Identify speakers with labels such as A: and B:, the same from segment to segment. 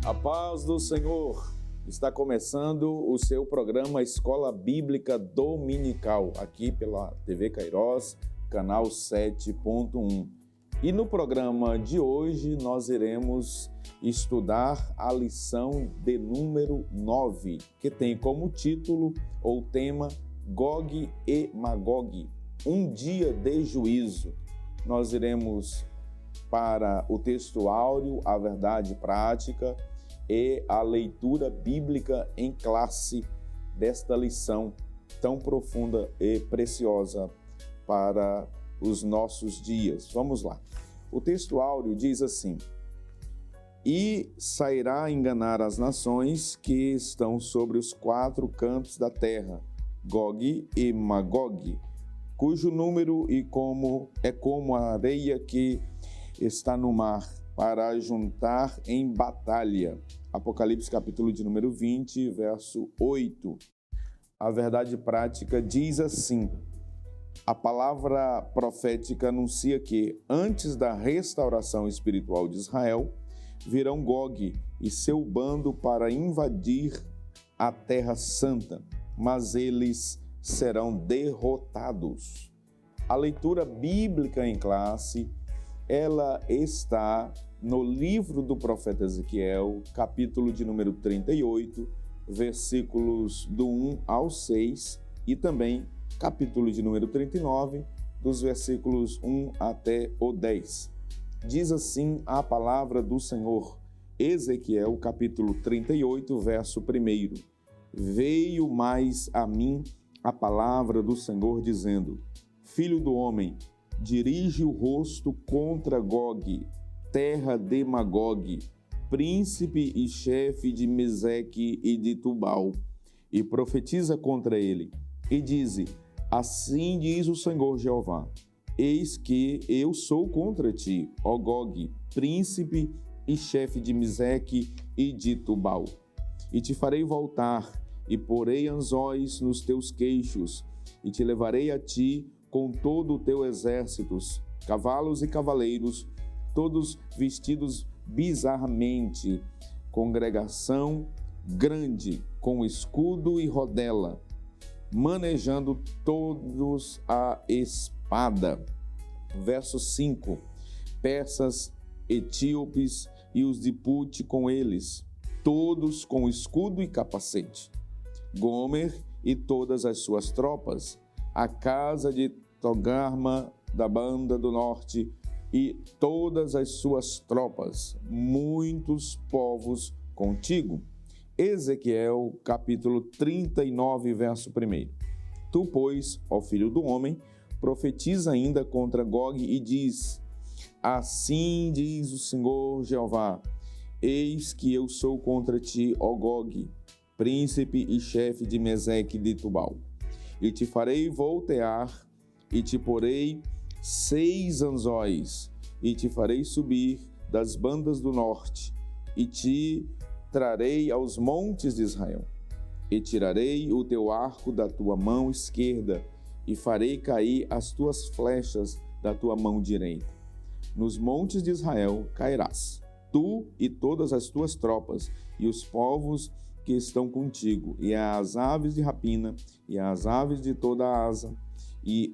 A: A paz do Senhor. Está começando o seu programa Escola Bíblica Dominical, aqui pela TV Kairos, canal 7.1. E no programa de hoje nós iremos estudar a lição de número 9, que tem como título ou tema Gog e Magog, um dia de juízo. Nós iremos para o texto áureo, a verdade prática e a leitura bíblica em classe desta lição tão profunda e preciosa para os nossos dias. Vamos lá. O texto áureo diz assim: E sairá a enganar as nações que estão sobre os quatro cantos da terra, Gog e Magog, cujo número é como a areia que está no mar, para juntar em batalha. Apocalipse capítulo de número 20, verso 8. A verdade prática diz assim: a palavra profética anuncia que, antes da restauração espiritual de Israel, virão Gog e seu bando para invadir a Terra Santa, mas eles serão derrotados. A leitura bíblica em classe, ela está no livro do profeta Ezequiel, capítulo de número 38, versículos do 1 ao 6, e também capítulo de número 39, dos versículos 1 até o 10. Diz assim a palavra do Senhor, Ezequiel, capítulo 38, verso 1. Veio mais a mim a palavra do Senhor, dizendo: Filho do homem, dirige o rosto contra Gog, terra de Magog, príncipe e chefe de Meseque e de Tubal, e profetiza contra ele, e dize: Assim diz o Senhor Jeová: Eis que eu sou contra ti, ó Gog, príncipe e chefe de Meseque e de Tubal. E te farei voltar, e porei anzóis nos teus queixos, e te levarei a ti com todo o teu exército, cavalos e cavaleiros, todos vestidos bizarramente, congregação grande, com escudo e rodela, manejando todos a espada. Verso 5. Persas, etíopes e os de Pute com eles, todos com escudo e capacete. Gomer e todas as suas tropas, a casa de Togarma da banda do norte e todas as suas tropas, muitos povos contigo. Ezequiel, capítulo 39, verso 1. Tu, pois, ó filho do homem, profetiza ainda contra Gog e diz: Assim diz o Senhor Jeová: Eis que eu sou contra ti, ó Gog, príncipe e chefe de Meseque e de Tubal. E te farei voltear, e te porei 6 anzóis, e te farei subir das bandas do norte, e te trarei aos montes de Israel. E tirarei o teu arco da tua mão esquerda, e farei cair as tuas flechas da tua mão direita. Nos montes de Israel cairás, tu e todas as tuas tropas, e os povos que estão contigo, e as aves de rapina, e as aves de toda a asa, e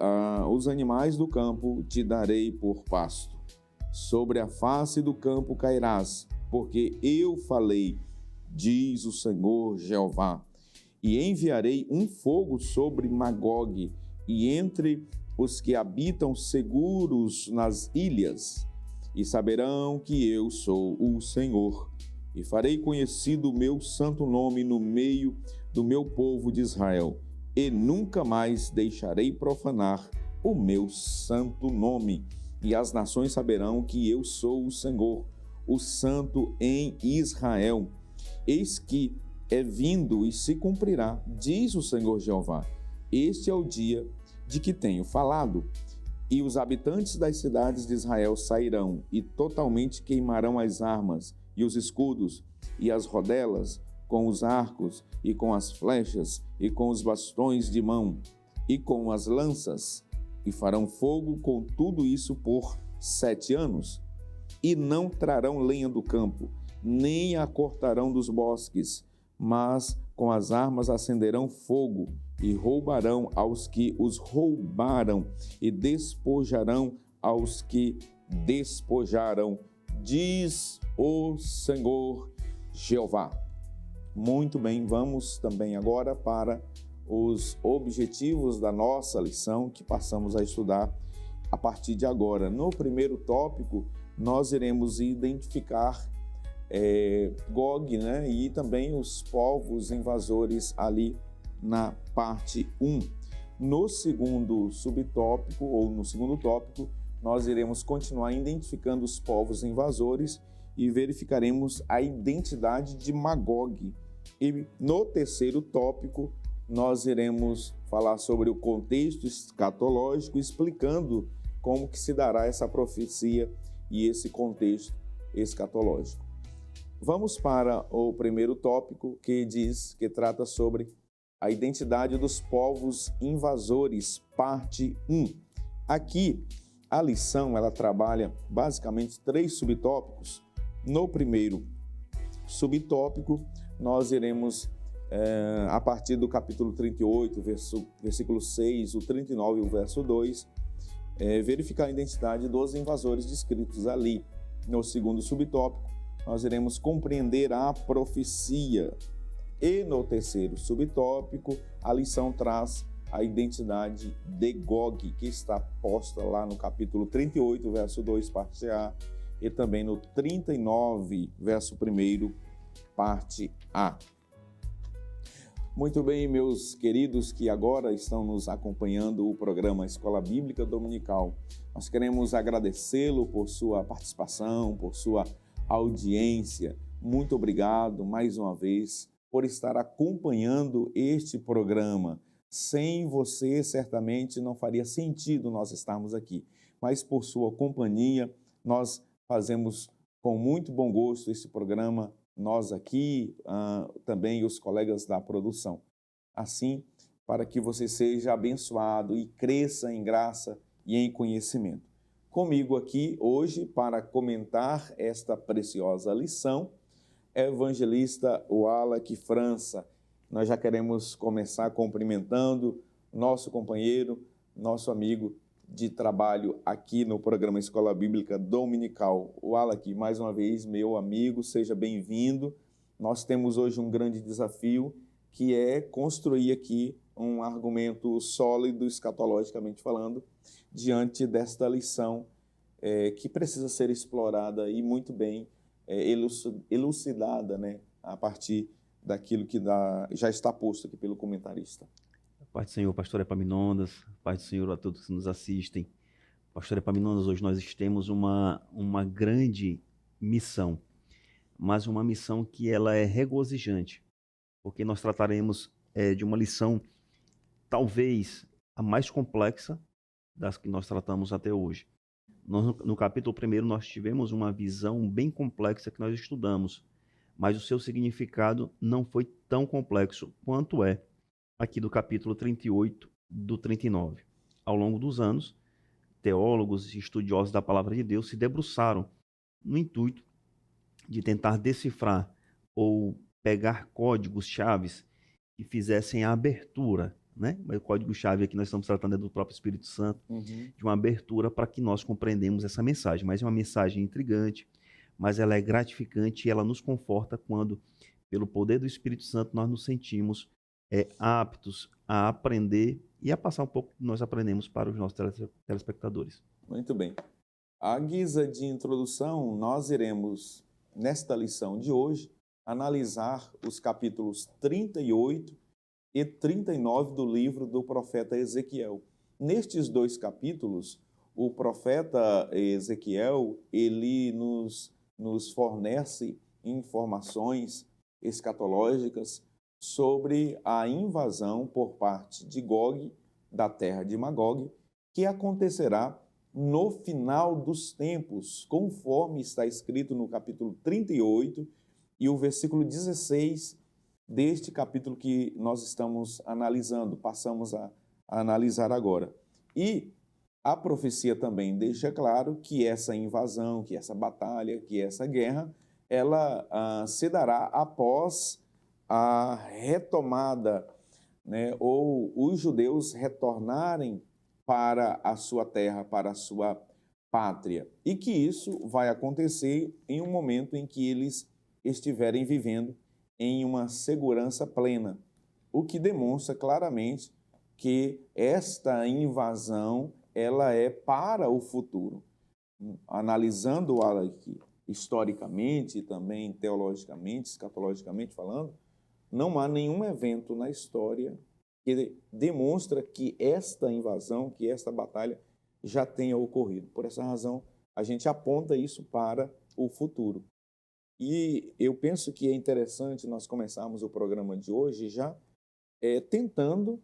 A: os animais do campo te darei por pasto. Sobre a face do campo cairás, porque eu falei, diz o Senhor Jeová. E enviarei um fogo sobre Magog, e entre os que habitam seguros nas ilhas, e saberão que eu sou o Senhor. E farei conhecido o meu santo nome no meio do meu povo de Israel, e nunca mais deixarei profanar o meu santo nome. E as nações saberão que eu sou o Senhor, o Santo em Israel. Eis que é vindo e se cumprirá, diz o Senhor Jeová. Este é o dia de que tenho falado. E os habitantes das cidades de Israel sairão e totalmente queimarão as armas e os escudos, e as rodelas, com os arcos, e com as flechas, e com os bastões de mão, e com as lanças, e farão fogo com tudo isso por 7 anos. E não trarão lenha do campo, nem a cortarão dos bosques, mas com as armas acenderão fogo e roubarão aos que os roubaram e despojarão aos que despojaram, diz o Senhor Jeová. Muito bem, vamos também agora para os objetivos da nossa lição que passamos a estudar a partir de agora. No primeiro tópico, nós iremos identificar Gog, né, e também os povos invasores ali na parte 1. No segundo subtópico, ou no segundo tópico, nós iremos continuar identificando os povos invasores e verificaremos a identidade de Magog. E no terceiro tópico, nós iremos falar sobre o contexto escatológico, explicando como que se dará essa profecia e esse contexto escatológico. Vamos para o primeiro tópico, que trata sobre a identidade dos povos invasores, parte 1. Aqui, a lição ela trabalha basicamente 3 subtópicos. No primeiro subtópico, nós iremos, a partir do capítulo 38, versículo 6, o 39 e o verso 2, verificar a identidade dos invasores descritos ali. No segundo subtópico, nós iremos compreender a profecia. E no terceiro subtópico, a lição traz a identidade de Gog, que está posta lá no capítulo 38, verso 2, parte A, e também no 39, verso 1, parte A. Muito bem, meus queridos que agora estão nos acompanhando o programa Escola Bíblica Dominical. Nós queremos agradecê-lo por sua participação, por sua audiência. Muito obrigado mais uma vez por estar acompanhando este programa. Sem você, certamente não faria sentido nós estarmos aqui, mas por sua companhia, nós fazemos com muito bom gosto esse programa, nós aqui, também os colegas da produção. Assim, para que você seja abençoado e cresça em graça e em conhecimento. Comigo aqui hoje para comentar esta preciosa lição, evangelista Wallace França. Nós já queremos começar cumprimentando nosso companheiro, nosso amigo de trabalho aqui no programa Escola Bíblica Dominical. Wallace, mais uma vez, meu amigo, seja bem-vindo. Nós temos hoje um grande desafio, que é construir aqui um argumento sólido, escatologicamente falando, diante desta lição que precisa ser explorada e muito bem elucidada, né, a partir daquilo que já está posto aqui pelo comentarista.
B: Paz do Senhor, pastor Epaminondas, paz do Senhor a todos que nos assistem. Pastor Epaminondas, hoje nós temos uma grande missão, mas uma missão que ela é regozijante, porque nós trataremos de uma lição talvez a mais complexa das que nós tratamos até hoje. No capítulo 1 nós tivemos uma visão bem complexa que nós estudamos, mas o seu significado não foi tão complexo quanto é aqui do capítulo 38 do 39. Ao longo dos anos, teólogos e estudiosos da palavra de Deus se debruçaram no intuito de tentar decifrar ou pegar códigos-chaves que fizessem a abertura, né? O código-chave aqui nós estamos tratando do próprio Espírito Santo, de uma abertura para que nós compreendamos essa mensagem. Mas é uma mensagem intrigante, mas ela é gratificante e ela nos conforta quando, pelo poder do Espírito Santo, nós nos sentimos aptos a aprender e a passar um pouco que nós aprendemos para os nossos telespectadores.
A: Muito bem. À guisa de introdução, nós iremos, nesta lição de hoje, analisar os capítulos 38 e 39 do livro do profeta Ezequiel. Nestes 2 capítulos, o profeta Ezequiel, ele nos fornece informações escatológicas sobre a invasão por parte de Gog, da terra de Magog, que acontecerá no final dos tempos, conforme está escrito no capítulo 38 e o versículo 16 deste capítulo que nós estamos analisando, passamos a analisar agora. E a profecia também deixa claro que essa invasão, que essa batalha, que essa guerra ela se dará após a retomada, né, ou os judeus retornarem para a sua terra, para a sua pátria. E que isso vai acontecer em um momento em que eles estiverem vivendo em uma segurança plena, o que demonstra claramente que esta invasão ela é para o futuro. Analisando-a aqui historicamente e também teologicamente, escatologicamente falando, não há nenhum evento na história que demonstra que esta invasão, que esta batalha já tenha ocorrido. Por essa razão, a gente aponta isso para o futuro. E eu penso que é interessante nós começarmos o programa de hoje já tentando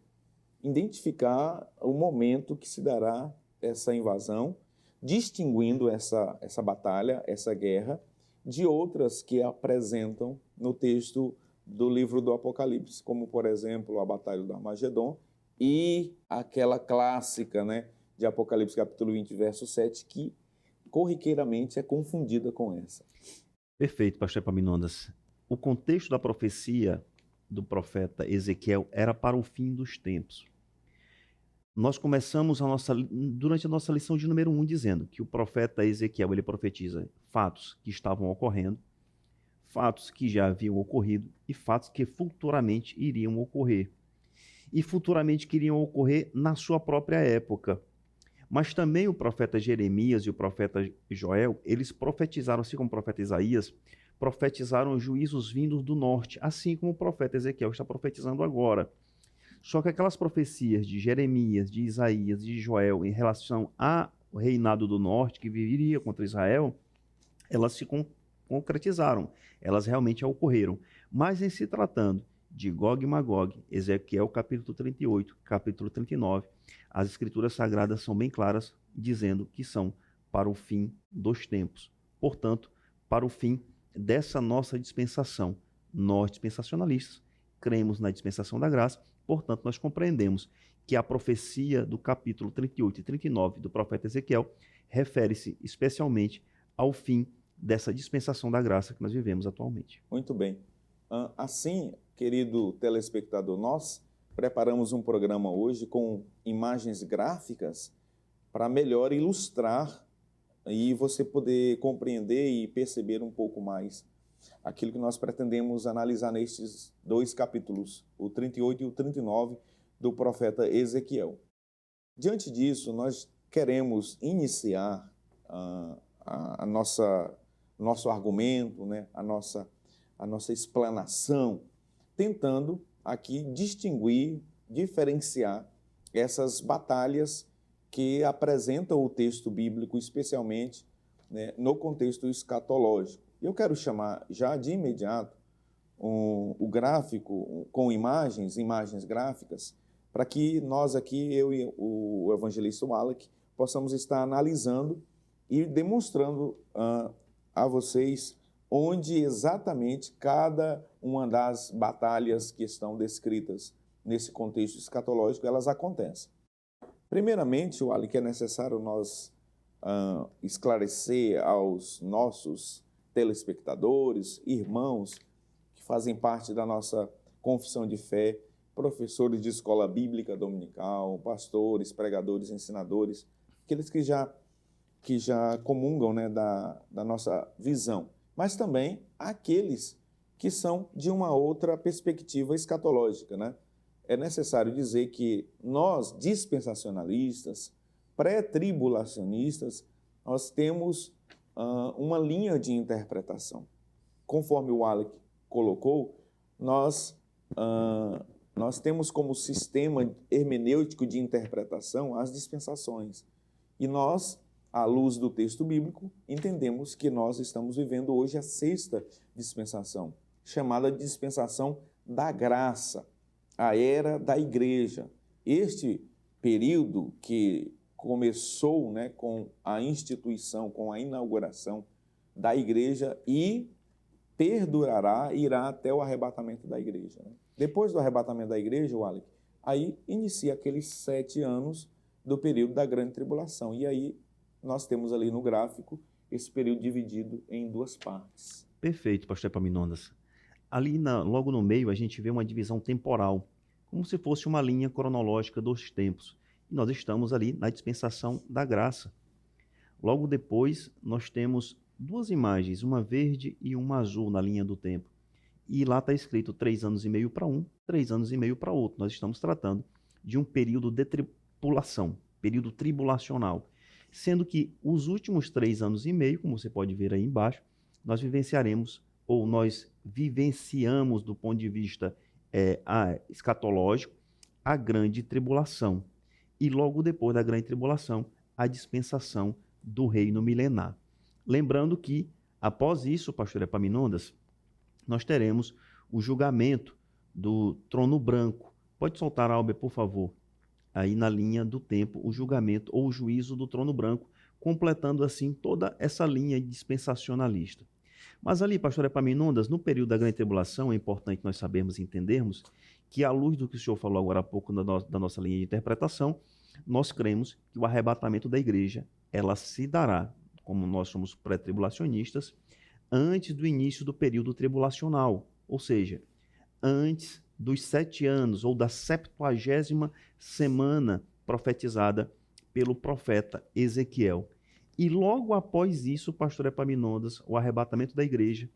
A: identificar o momento que se dará essa invasão, distinguindo essa batalha, essa guerra, de outras que apresentam no texto do livro do Apocalipse, como, por exemplo, a Batalha do Armagedon e aquela clássica, né, de Apocalipse capítulo 20, verso 7, que corriqueiramente é confundida com essa.
B: Perfeito, pastor Epaminondas. O contexto da profecia do profeta Ezequiel era para o fim dos tempos. Nós começamos durante a nossa lição de número 1 dizendo que o profeta Ezequiel ele profetiza fatos que estavam ocorrendo, fatos que já haviam ocorrido e fatos que futuramente iriam ocorrer. E futuramente que iriam ocorrer na sua própria época. Mas também o profeta Jeremias e o profeta Joel, eles profetizaram, assim como o profeta Isaías, profetizaram juízos vindos do norte, assim como o profeta Ezequiel está profetizando agora. Só que aquelas profecias de Jeremias, de Isaías, de Joel, em relação ao reinado do norte, que viria contra Israel, elas se concretizaram, elas realmente ocorreram. Mas em se tratando de Gog e Magog, Ezequiel capítulo 38, capítulo 39, as escrituras sagradas são bem claras, dizendo que são para o fim dos tempos. Portanto, para o fim dessa nossa dispensação. Nós, dispensacionalistas, cremos na dispensação da graça, portanto, nós compreendemos que a profecia do capítulo 38 e 39 do profeta Ezequiel refere-se especialmente ao fim dessa dispensação da graça que nós vivemos atualmente.
A: Muito bem. Assim, querido telespectador, nós preparamos um programa hoje com imagens gráficas para melhor ilustrar e você poder compreender e perceber um pouco mais aquilo que nós pretendemos analisar nestes dois capítulos, o 38 e o 39 do profeta Ezequiel. Diante disso, nós queremos iniciar nosso argumento, né, a nossa explanação, tentando aqui distinguir, diferenciar essas batalhas que apresentam o texto bíblico, especialmente, né, no contexto escatológico. Eu quero chamar já de imediato o gráfico com imagens gráficas, para que nós aqui, eu e o evangelista Wallach, possamos estar analisando e demonstrando a vocês onde exatamente cada uma das batalhas que estão descritas nesse contexto escatológico, elas acontecem. Primeiramente, Wallach, é necessário nós esclarecer aos nossos telespectadores, irmãos que fazem parte da nossa confissão de fé, professores de escola bíblica dominical, pastores, pregadores, ensinadores, aqueles que já comungam, né, da nossa visão, mas também aqueles que são de uma outra perspectiva escatológica, né? É necessário dizer que nós, dispensacionalistas, pré-tribulacionistas, nós temos uma linha de interpretação. Conforme o Wallach colocou, nós temos como sistema hermenêutico de interpretação as dispensações. E nós, à luz do texto bíblico, entendemos que nós estamos vivendo hoje a sexta dispensação, chamada de dispensação da graça, a era da igreja. Este período que começou, né, com a instituição, com a inauguração da igreja e perdurará, irá até o arrebatamento da igreja, né? Depois do arrebatamento da igreja, Wallach, aí inicia aqueles 7 anos do período da grande tribulação. E aí nós temos ali no gráfico esse período dividido em duas partes.
B: Perfeito, pastor Epaminondas. Ali, logo no meio, a gente vê uma divisão temporal, como se fosse uma linha cronológica dos tempos. E nós estamos ali na dispensação da graça. Logo depois, nós temos duas imagens, uma verde e uma azul na linha do tempo. E lá está escrito 3 anos e meio para um, 3 anos e meio para outro. Nós estamos tratando de um período de tribulação, período tribulacional. Sendo que os últimos 3 anos e meio, como você pode ver aí embaixo, nós vivenciaremos, ou nós vivenciamos do ponto de vista escatológico, a grande tribulação. E logo depois da grande tribulação, a dispensação do reino milenar. Lembrando que, após isso, pastor Epaminondas, nós teremos o julgamento do trono branco. Pode soltar, Albert, por favor, aí na linha do tempo, o julgamento ou o juízo do trono branco, completando assim toda essa linha dispensacionalista. Mas ali, pastor Epaminondas, no período da grande tribulação, é importante nós sabermos e entendermos que, à luz do que o senhor falou agora há pouco da nossa linha de interpretação, nós cremos que o arrebatamento da igreja, ela se dará, como nós somos pré-tribulacionistas, antes do início do período tribulacional, ou seja, antes dos 7 anos ou da 70ª semana profetizada pelo profeta Ezequiel. E logo após isso, pastor Epaminondas, o arrebatamento da igreja,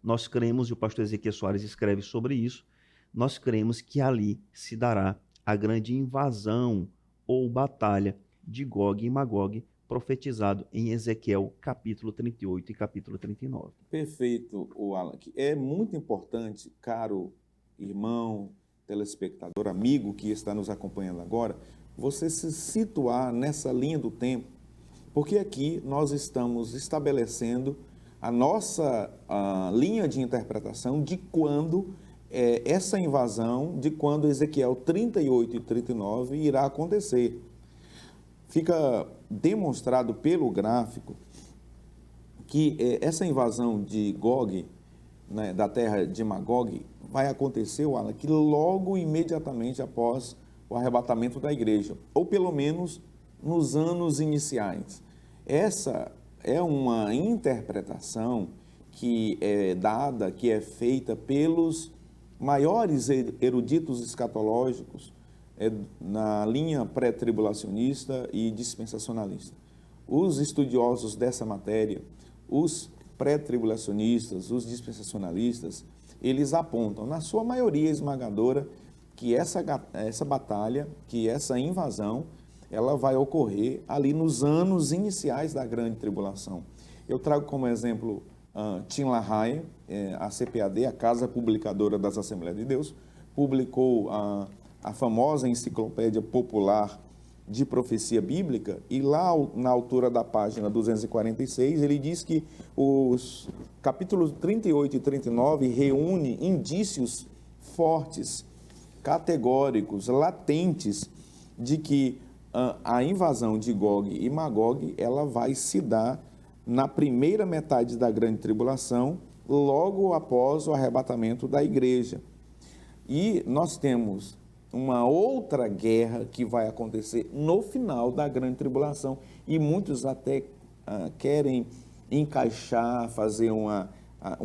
B: nós cremos, e o pastor Ezequiel Soares escreve sobre isso, nós cremos que ali se dará a grande invasão ou batalha de Gog e Magog, profetizado em Ezequiel capítulo 38 e capítulo 39.
A: Perfeito, Alan. É muito importante, caro irmão, telespectador, amigo que está nos acompanhando agora, você se situar nessa linha do tempo, porque aqui nós estamos estabelecendo a nossa linha de interpretação de quando essa invasão, de quando Ezequiel 38 e 39 irá acontecer. Fica demonstrado pelo gráfico que essa invasão de Gog, né, da terra de Magog, vai acontecer, Alan, que logo imediatamente após o arrebatamento da igreja, ou pelo menos nos anos iniciais. Essa é uma interpretação que é dada, que é feita pelos maiores eruditos escatológicos na linha pré-tribulacionista e dispensacionalista. Os estudiosos dessa matéria, os pré-tribulacionistas, os dispensacionalistas, eles apontam, na sua maioria esmagadora, que essa batalha, que essa invasão, ela vai ocorrer ali nos anos iniciais da grande tribulação. Eu trago como exemplo Tim LaHaye, a CPAD, a Casa Publicadora das Assembleias de Deus, publicou a famosa enciclopédia popular de profecia bíblica, e lá na altura da página 246, ele diz que os capítulos 38 e 39 reúne indícios fortes, categóricos, latentes, de que a invasão de Gog e Magog, ela vai se dar na primeira metade da grande tribulação, logo após o arrebatamento da igreja. E nós temos uma outra guerra que vai acontecer no final da grande tribulação, e muitos até querem encaixar, fazer um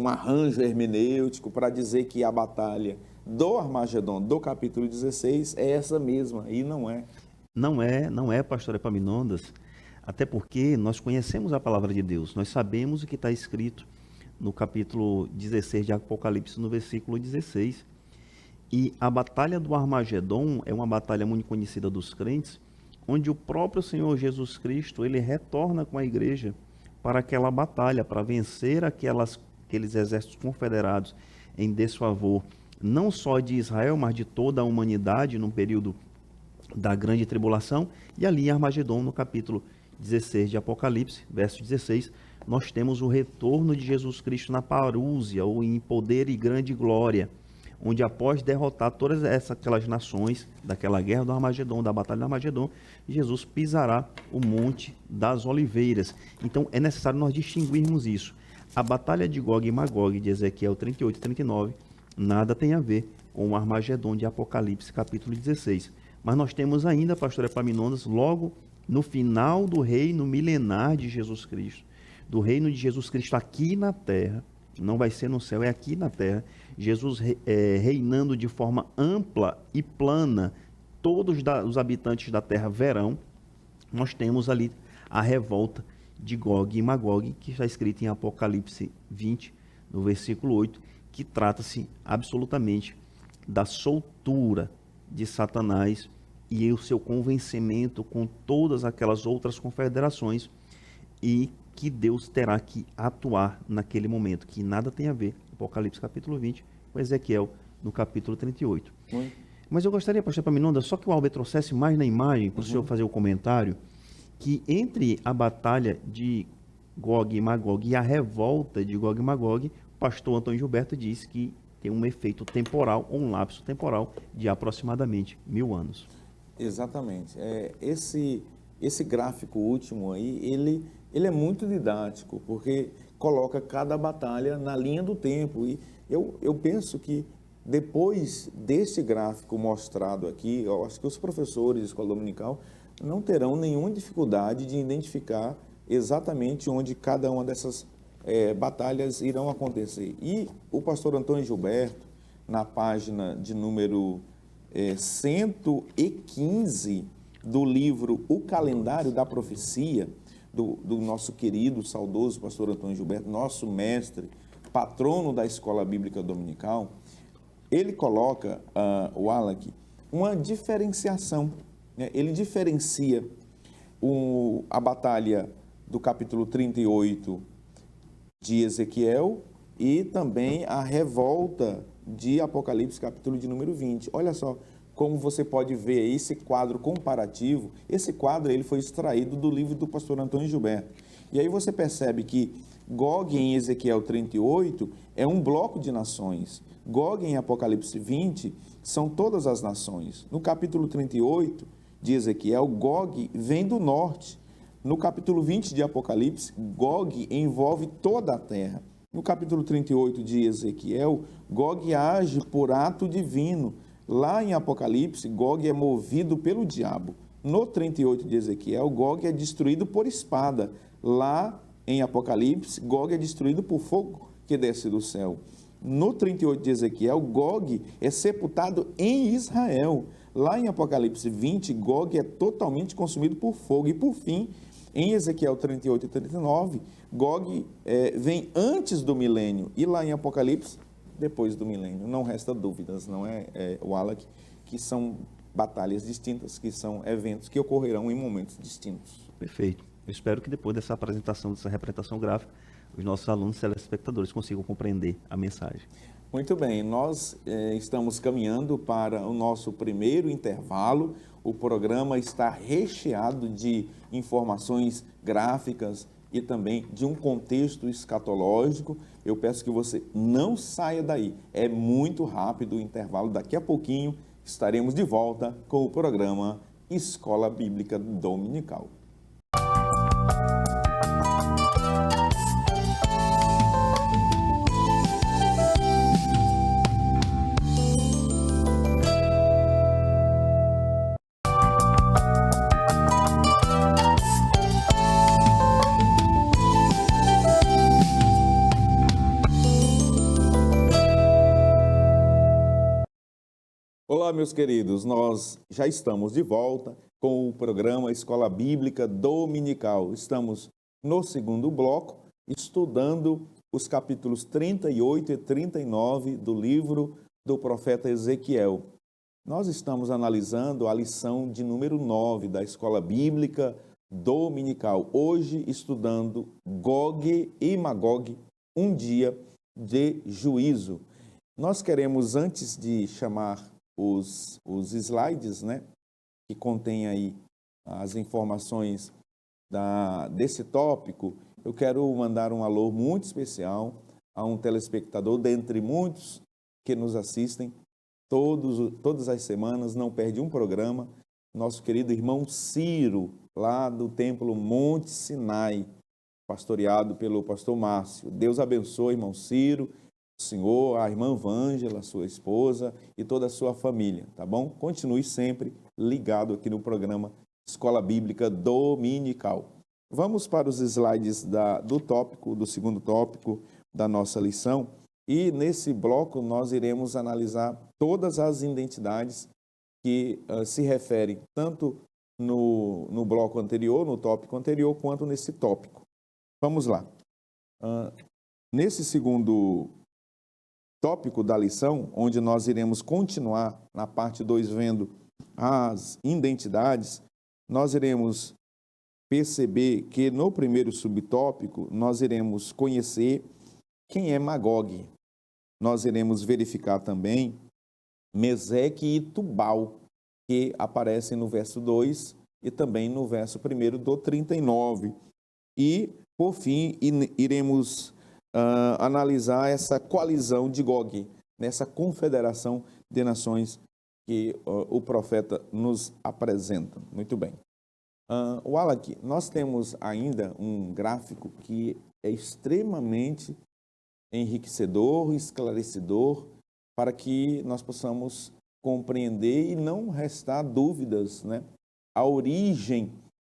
A: arranjo hermenêutico para dizer que a batalha do Armagedon, do capítulo 16, é essa mesma, e não é.
B: Não é, pastor Epaminondas, até porque nós conhecemos a palavra de Deus, nós sabemos o que está escrito no capítulo 16 de Apocalipse, no versículo 16, e a batalha do Armagedon é uma batalha muito conhecida dos crentes, onde o próprio Senhor Jesus Cristo, ele retorna com a igreja para aquela batalha, para vencer aqueles exércitos confederados em desfavor, não só de Israel, mas de toda a humanidade, num período da grande tribulação. E ali em Armagedon, no capítulo 16 de Apocalipse, verso 16, nós temos o retorno de Jesus Cristo na parúzia, ou em poder e grande glória, onde após derrotar todas aquelas nações daquela guerra do Armagedon, da batalha do Armagedon, Jesus pisará o Monte das Oliveiras. Então é necessário nós distinguirmos isso. A batalha de Gog e Magog de Ezequiel 38 e 39 nada tem a ver com o Armagedon de Apocalipse capítulo 16. Mas nós temos ainda, pastor Epaminondas, logo no final do reino milenar de Jesus Cristo, do reino de Jesus Cristo aqui na terra, Não vai ser no céu, é aqui na terra. Jesus reinando de forma ampla e plana. Todos os habitantes da terra verão. Nós temos ali a revolta de Gog e Magog, que está escrito em Apocalipse 20, no versículo 8, que trata-se absolutamente da soltura de Satanás e o seu convencimento com todas aquelas outras confederações, e que Deus terá que atuar naquele momento, que nada tem a ver, Apocalipse capítulo 20, com Ezequiel no capítulo 38. Mas eu gostaria, pastor Epaminondas, só que o Albert trouxesse mais na imagem, para o senhor fazer o comentário, que entre a batalha de Gog e Magog e a revolta de Gog e Magog, o pastor Antônio Gilberto disse que tem um efeito temporal, ou um lapso temporal de aproximadamente 1000 anos.
A: Exatamente. Esse gráfico último aí, ele é muito didático, porque coloca cada batalha na linha do tempo. E eu penso que depois desse gráfico mostrado aqui, eu acho que os professores de escola dominical não terão nenhuma dificuldade de identificar exatamente onde cada uma dessas batalhas irão acontecer. E o pastor Antônio Gilberto, na página de número 115 do livro O Calendário da Profecia, do nosso querido, saudoso pastor Antônio Gilberto, nosso mestre, patrono da Escola Bíblica Dominical, ele coloca, Wallach, uma diferenciação. Né? Ele diferencia a batalha do capítulo 38 de Ezequiel e também a revolta de Apocalipse, capítulo de número 20. Olha só como você pode ver esse quadro comparativo. Esse quadro ele foi extraído do livro do pastor Antônio Gilberto. E aí você percebe que Gog em Ezequiel 38 é um bloco de nações. Gog em Apocalipse 20 são todas as nações. No capítulo 38 de Ezequiel, Gog vem do norte. No capítulo 20 de Apocalipse, Gog envolve toda a terra. No capítulo 38 de Ezequiel, Gog age por ato divino. Lá em Apocalipse, Gog é movido pelo diabo. No 38 de Ezequiel, Gog é destruído por espada. Lá em Apocalipse, Gog é destruído por fogo que desce do céu. No 38 de Ezequiel, Gog é sepultado em Israel. Lá em Apocalipse 20, Gog é totalmente consumido por fogo. E por fim, em Ezequiel 38 e 39, Gog vem antes do milênio. E lá em Apocalipse, depois do milênio. Não resta dúvidas, não é, Wallach, que são batalhas distintas, que são eventos que ocorrerão em momentos distintos.
B: Perfeito. Eu espero que depois dessa apresentação, dessa representação gráfica, os nossos alunos e telespectadores consigam compreender a mensagem.
A: Muito bem, nós estamos caminhando para o nosso primeiro intervalo. O programa está recheado de informações gráficas e também de um contexto escatológico. Eu peço que você não saia daí. É muito rápido o intervalo. Daqui a pouquinho estaremos de volta com o programa Escola Bíblica Dominical. Olá, meus queridos, nós já estamos de volta com o programa Escola Bíblica Dominical. Estamos no segundo bloco, estudando os capítulos 38 e 39 do livro do profeta Ezequiel. Nós estamos analisando a lição de número 9 da Escola Bíblica Dominical. Hoje, estudando Gog e Magog, um dia de juízo. Nós queremos, antes de chamar os slides, né, que contém aí as informações desse tópico, eu quero mandar um alô muito especial a um telespectador, dentre muitos que nos assistem todas as semanas, não perde um programa, nosso querido irmão Ciro, lá do Templo Monte Sinai, pastoreado pelo pastor Márcio. Deus abençoe, irmão Ciro, o senhor, a irmã Vângela, sua esposa e toda a sua família, tá bom? Continue sempre ligado aqui no programa Escola Bíblica Dominical. Vamos para os slides do segundo tópico da nossa lição. E nesse bloco nós iremos analisar todas as identidades que se referem tanto no bloco anterior, no tópico anterior, quanto nesse tópico. Vamos lá. Nesse segundo tópico da lição, onde nós iremos continuar na parte 2 vendo as identidades, nós iremos perceber que no primeiro subtópico nós iremos conhecer quem é Magog. Nós iremos verificar também Meseque e Tubal, que aparecem no verso 2 e também no verso 1 do 39. E, por fim, iremos analisar essa coalizão de Gog, nessa confederação de nações que o profeta nos apresenta. Muito bem. Wallach, nós temos ainda um gráfico que é extremamente enriquecedor, esclarecedor, para que nós possamos compreender e não restar dúvidas, né, a origem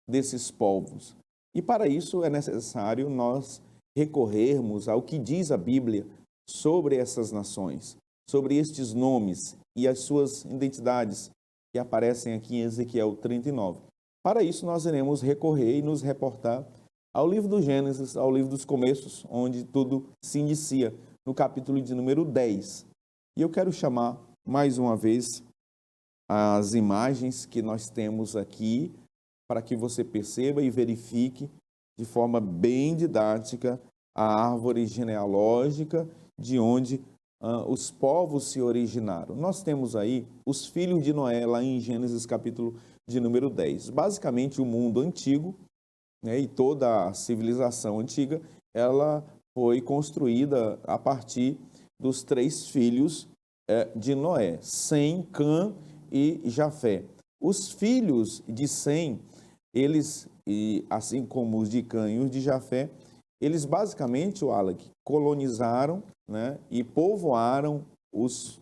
A: desses povos. E para isso é necessário nós recorrermos ao que diz a Bíblia sobre essas nações, sobre estes nomes e as suas identidades que aparecem aqui em Ezequiel 39. Para isso nós iremos recorrer e nos reportar ao livro do Gênesis, ao livro dos começos, onde tudo se inicia, no capítulo de número 10. E eu quero chamar mais uma vez as imagens que nós temos aqui, para que você perceba e verifique de forma bem didática a árvore genealógica de onde os povos se originaram. Nós temos aí os filhos de Noé, lá em Gênesis capítulo de número 10. Basicamente, o mundo antigo, né, e toda a civilização antiga, ela foi construída a partir dos 3 filhos de Noé, Sem, Cã e Jafé. Os filhos de Sem, eles, assim como os de Cã e os de Jafé, eles basicamente, Wallach, colonizaram, né, e povoaram os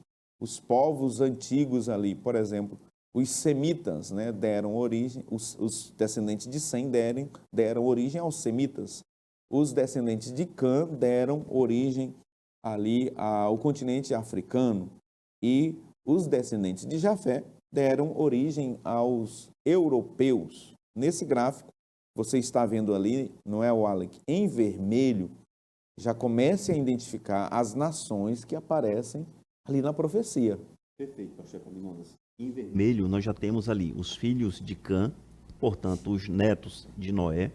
A: povos antigos ali. Por exemplo, os semitas, né, deram origem, os descendentes de Sem deram origem aos semitas. Os descendentes de Cã deram origem ali ao continente africano. E os descendentes de Jafé deram origem aos europeus. Nesse gráfico, você está vendo ali, não é, Wallach, em vermelho, já comece a identificar as nações que aparecem ali na profecia.
B: Perfeito, pastor Epaminondas. Em vermelho, nós já temos ali os filhos de Cã, portanto, os netos de Noé,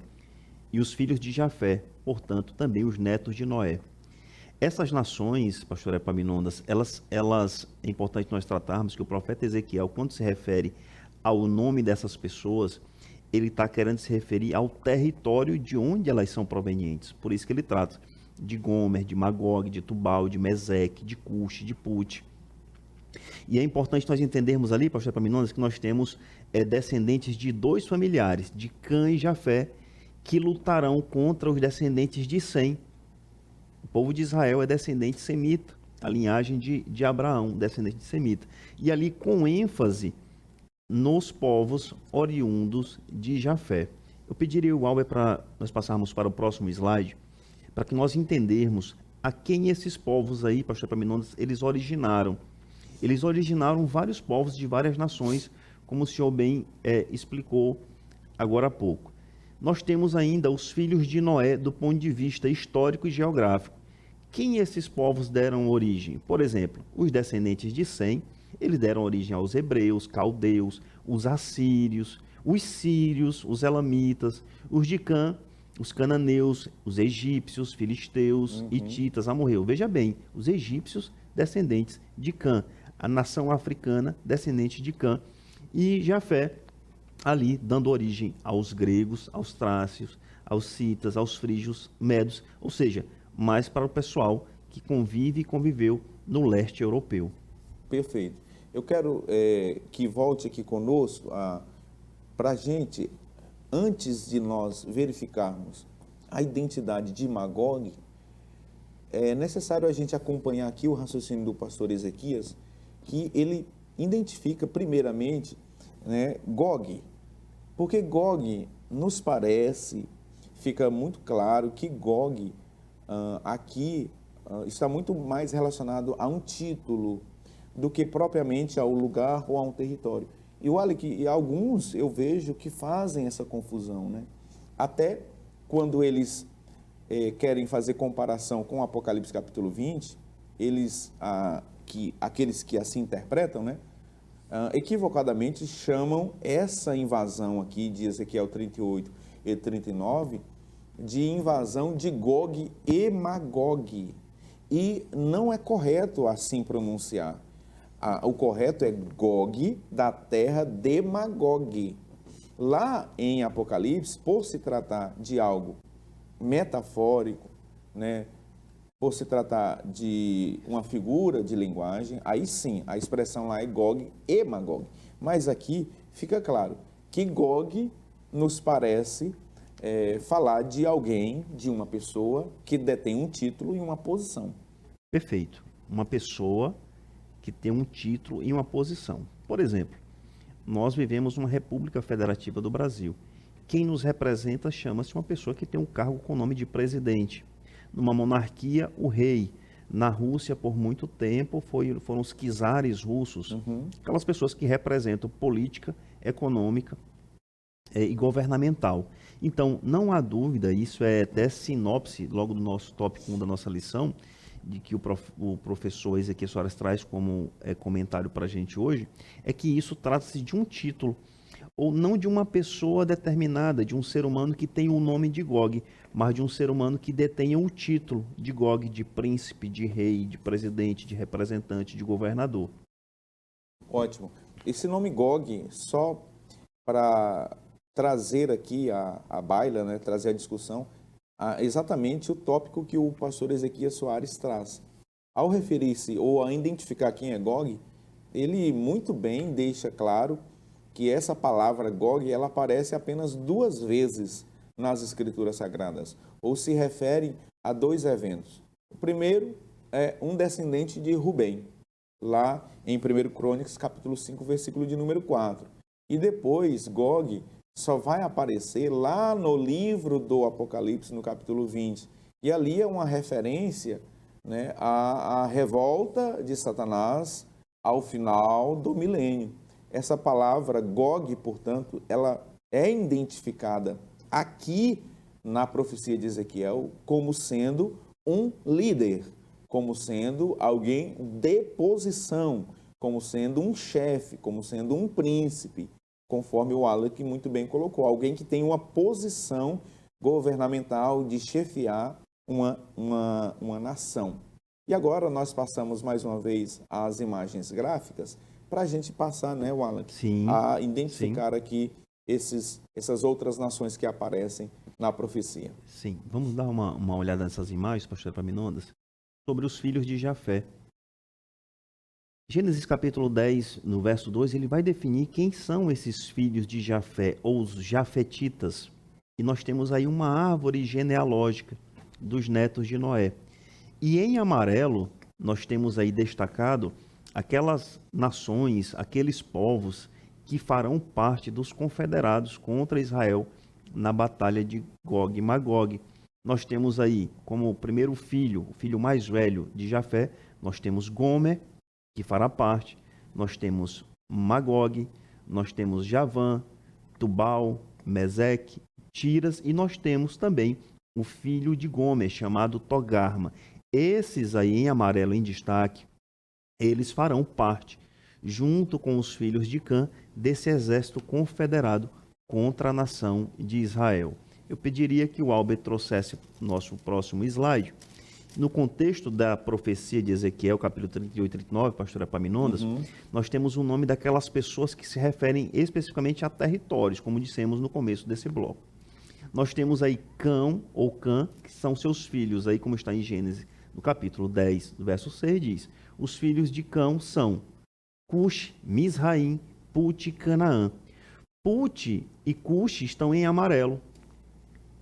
B: e os filhos de Jafé, portanto, também os netos de Noé. Essas nações, pastor Epaminondas, elas é importante nós tratarmos que o profeta Ezequiel, quando se refere ao nome dessas pessoas, ele está querendo se referir ao território de onde elas são provenientes. Por isso que ele trata de Gomer, de Magog, de Tubal, de Meseque, de Cush, de Put. E é importante nós entendermos ali, pastor Epaminondas, que nós temos descendentes de 2 familiares, de Cã e Jafé, que lutarão contra os descendentes de Sem. O povo de Israel é descendente semita, a linhagem de Abraão, descendente de semita. E ali com ênfase nos povos oriundos de Jafé. Eu pediria o Albert para nós passarmos para o próximo slide, para que nós entendermos a quem esses povos aí, pastor Epaminondas, eles originaram. Eles originaram vários povos de várias nações, como o senhor bem explicou agora há pouco. Nós temos ainda os filhos de Noé do ponto de vista histórico e geográfico. Quem esses povos deram origem? Por exemplo, os descendentes de Sem, eles deram origem aos hebreus, caldeus, os assírios, os sírios, os elamitas, os de Cã, os cananeus, os egípcios, filisteus, hititas, amorreu. Veja bem, os egípcios, descendentes de Cã, a nação africana, descendente de Cã, e Jafé, ali dando origem aos gregos, aos trácios, aos citas, aos frígios, medos, ou seja, mais para o pessoal que convive e conviveu no leste europeu.
A: Perfeito. Eu quero que volte aqui conosco para a gente, antes de nós verificarmos a identidade de Magog, é necessário a gente acompanhar aqui o raciocínio do pastor Ezequias, que ele identifica primeiramente, né, Gog, porque Gog nos parece fica muito claro que Gog aqui está muito mais relacionado a um título do que propriamente ao lugar ou a um território. E olha que alguns eu vejo que fazem essa confusão, né? Até quando eles querem fazer comparação com o Apocalipse capítulo 20, aqueles que assim interpretam, né? Equivocadamente chamam essa invasão aqui de Ezequiel 38 e 39 de invasão de Gog e Magog. E não é correto assim pronunciar. O correto é Gog, da terra de Magog. Lá em Apocalipse, por se tratar de algo metafórico, né, por se tratar de uma figura de linguagem, aí sim, a expressão lá é Gog e Magog. Mas aqui fica claro que Gog nos parece falar de alguém, de uma pessoa que detém um título e uma posição.
B: Perfeito. Uma pessoa que tem um título e uma posição. Por exemplo, nós vivemos uma República Federativa do Brasil. Quem nos representa chama-se uma pessoa que tem um cargo com o nome de presidente. Numa monarquia, o rei. Na Rússia, por muito tempo, foram os czares russos, aquelas pessoas que representam política, econômica e governamental. Então, não há dúvida, isso é até sinopse, logo do nosso tópico 1 da nossa lição, de que o professor Ezequiel Soares traz como comentário para a gente hoje, é que isso trata-se de um título, ou não de uma pessoa determinada, de um ser humano que tem o nome de Gog, mas de um ser humano que detenha o título de Gog, de príncipe, de rei, de presidente, de representante, de governador.
A: Ótimo. Esse nome Gog, só para trazer aqui a baila, né, trazer a discussão, exatamente o tópico que o pastor Ezequiel Soares traz. Ao referir-se ou a identificar quem é Gog, ele muito bem deixa claro que essa palavra Gog, ela aparece apenas 2 vezes nas Escrituras Sagradas, ou se refere a 2 eventos. O primeiro é um descendente de Rubem, lá em 1 Crônicas, capítulo 5, versículo de número 4. E depois, Gog só vai aparecer lá no livro do Apocalipse, no capítulo 20. E ali é uma referência, né, à revolta de Satanás ao final do milênio. Essa palavra Gog, portanto, ela é identificada aqui na profecia de Ezequiel como sendo um líder, como sendo alguém de posição, como sendo um chefe, como sendo um príncipe, conforme o Alec muito bem colocou, alguém que tem uma posição governamental de chefiar uma nação. E agora nós passamos mais uma vez às imagens gráficas para a gente passar, né, Alec, a identificar aqui essas outras nações que aparecem na profecia.
B: Sim, vamos dar uma olhada nessas imagens, pastor Epaminondas, sobre os filhos de Jafé. Gênesis capítulo 10, no verso 2, ele vai definir quem são esses filhos de Jafé, ou os jafetitas. E nós temos aí uma árvore genealógica dos netos de Noé. E em amarelo, nós temos aí destacado aquelas nações, aqueles povos que farão parte dos confederados contra Israel na batalha de Gog e Magog. Nós temos aí como primeiro filho, o filho mais velho de Jafé, nós temos Gomer, que fará parte, nós temos Magog, nós temos Javã, Tubal, Meseque, Tiras, e nós temos também o filho de Gomer, chamado Togarma. Esses aí em amarelo em destaque, eles farão parte, junto com os filhos de Cã, desse exército confederado contra a nação de Israel. Eu pediria que o Albert trouxesse o nosso próximo slide. No contexto da profecia de Ezequiel, capítulo 38 e 39, pastor Epaminondas, nós temos o nome daquelas pessoas que se referem especificamente a territórios, como dissemos no começo desse bloco. Nós temos aí Cão ou Cã, que são seus filhos, aí como está em Gênesis, no capítulo 10, do verso 6, diz: os filhos de Cão são Cush, Misraim, Put e Canaã. Put e Cush estão em amarelo.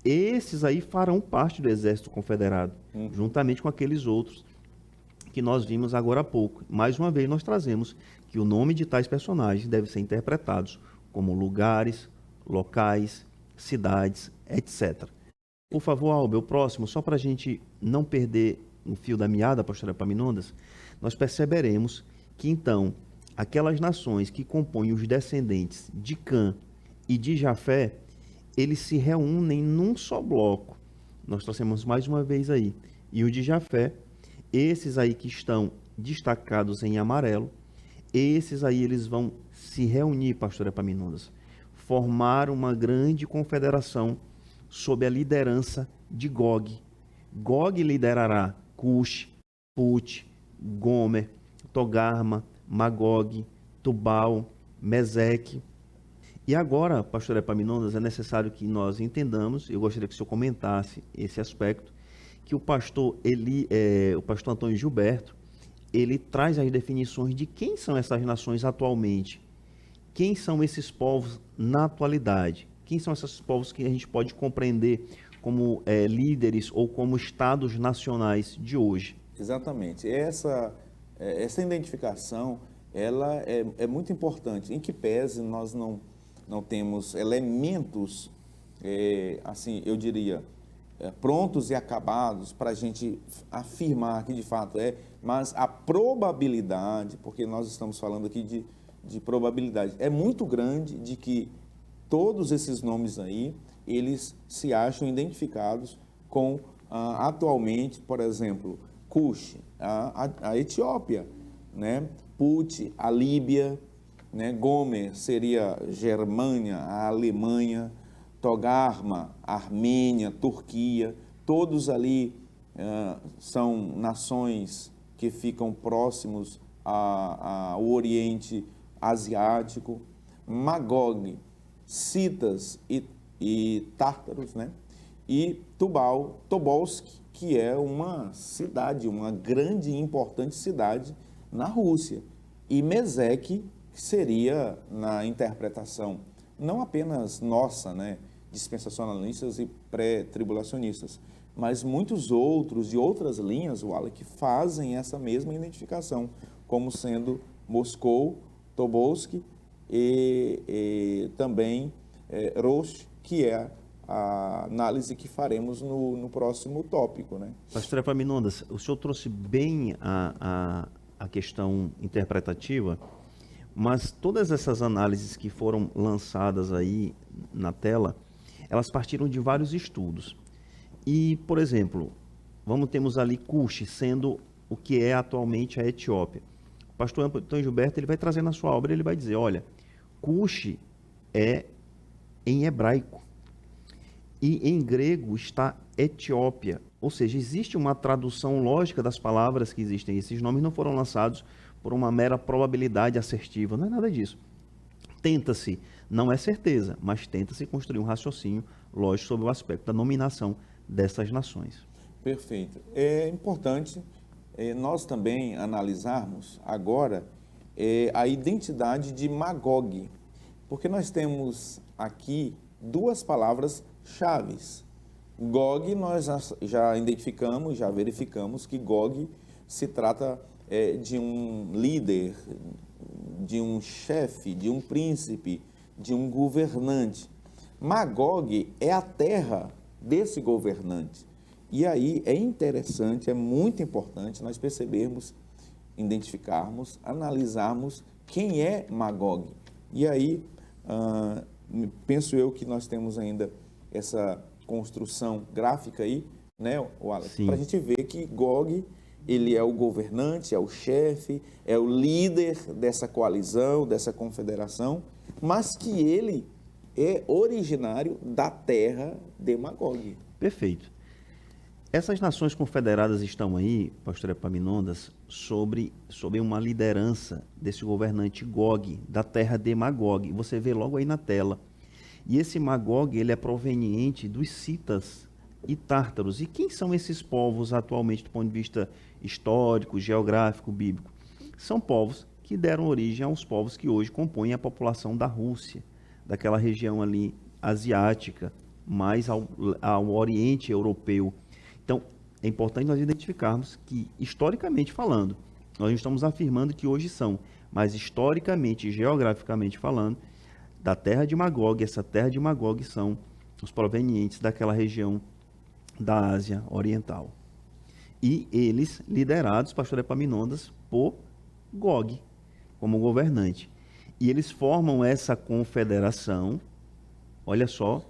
B: Esses aí farão parte do exército confederado, juntamente com aqueles outros que nós vimos agora há pouco. Mais uma vez, nós trazemos que o nome de tais personagens deve ser interpretados como lugares, locais, cidades, etc. Por favor, Alber, o próximo, só para a gente não perder o fio da meada, pastor Epaminondas, nós perceberemos que, então, aquelas nações que compõem os descendentes de Cã e de Jafé, eles se reúnem num só bloco. Nós trouxemos mais uma vez aí. E o de Jafé, esses aí que estão destacados em amarelo, esses aí eles vão se reunir, pastor Epaminondas, formar uma grande confederação sob a liderança de Gog. Gog liderará Cush, Put, Gomer, Togarma, Magog, Tubal, Meseque. E agora, pastor Epaminondas, é necessário que nós entendamos, eu gostaria que o senhor comentasse esse aspecto, que o pastor Antônio Gilberto, ele traz as definições de quem são essas nações atualmente, quem são esses povos na atualidade, quem são esses povos que a gente pode compreender como líderes ou como estados nacionais de hoje.
A: Exatamente. Essa identificação, ela é muito importante, em que pese nós não temos elementos, assim, eu diria, prontos e acabados para a gente afirmar que de fato mas a probabilidade, porque nós estamos falando aqui de probabilidade, é muito grande de que todos esses nomes aí, eles se acham identificados com, atualmente, por exemplo, Cush, a Etiópia, né? Put, a Líbia, né? Gomer seria Germânia, a Alemanha, Togarma, Armênia, Turquia, todos ali são nações que ficam próximos ao Oriente Asiático. Magog, Citas e Tártaros, né? E Tubal, Tobolsk, que é uma cidade, uma grande e importante cidade na Rússia. E Meseque, que seria, na interpretação não apenas nossa, né, dispensacionalistas e pré-tribulacionistas, mas muitos outros de outras linhas, Wallace, que fazem essa mesma identificação, como sendo Moscou, Tobolsk e também Rosh, que é a análise que faremos no próximo tópico, né?
B: Pastor Epaminondas, o senhor trouxe bem a questão interpretativa, mas todas essas análises que foram lançadas aí na tela, elas partiram de vários estudos. E, por exemplo, temos ali Cush sendo o que é atualmente a Etiópia. O pastor Antônio Gilberto, ele vai trazer na sua obra, ele vai dizer, olha, Cush é em hebraico e em grego está Etiópia. Ou seja, existe uma tradução lógica das palavras que existem. Esses nomes não foram lançados por uma mera probabilidade assertiva, não é nada disso. Tenta-se, não é certeza, mas tenta-se construir um raciocínio lógico sobre o aspecto da nominação dessas nações.
A: Perfeito. É importante nós também analisarmos agora a identidade de Magog, porque nós temos aqui duas palavras chaves. Gog, nós já identificamos, já verificamos que Gog se trata de um líder, de um chefe, de um príncipe, de um governante. Magog é a terra desse governante. E aí é interessante, é muito importante nós percebermos, identificarmos, analisarmos quem é Magog. E aí, penso eu que nós temos ainda essa construção gráfica aí, né, Wallace? Para a gente ver que Gog, ele é o governante, é o chefe, é o líder dessa coalizão, dessa confederação, mas que ele é originário da terra de Magog.
B: Perfeito. Essas nações confederadas estão aí, pastor Epaminondas, sobre uma liderança desse governante Gog, da terra de Magog. Você vê logo aí na tela. E esse Magog, ele é proveniente dos citas e tártaros. E quem são esses povos atualmente do ponto de vista histórico, geográfico, bíblico? São povos que deram origem aos povos que hoje compõem a população da Rússia, daquela região ali asiática, mais ao Oriente Europeu. Então, é importante nós identificarmos que, historicamente falando, nós não estamos afirmando que hoje são, mas historicamente e geograficamente falando, da terra de Magog, essa terra de Magog são os provenientes daquela região da Ásia Oriental. E eles liderados, pastor Epaminondas, por Gog, como governante. E eles formam essa confederação, olha só,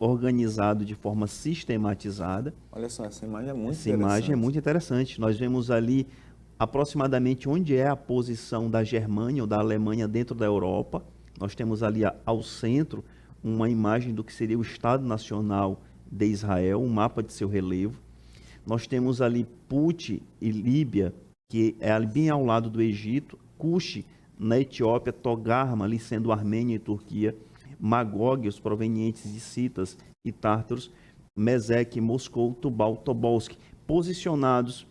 B: organizado de forma sistematizada.
A: Olha só, essa imagem é muito
B: Essa
A: interessante.
B: imagem é muito interessante. Nós vemos ali aproximadamente onde é a posição da Germânia ou da Alemanha dentro da Europa. Nós temos ali ao centro uma imagem do que seria o Estado Nacional de Israel, um mapa de seu relevo. Nós temos ali Put e Líbia, que é ali bem ao lado do Egito, Cush na Etiópia, Togarma ali sendo Armênia e Turquia, Magog, os provenientes de Citas e Tártaros, Mesec, Moscou, Tubal, Tobolsk, posicionados,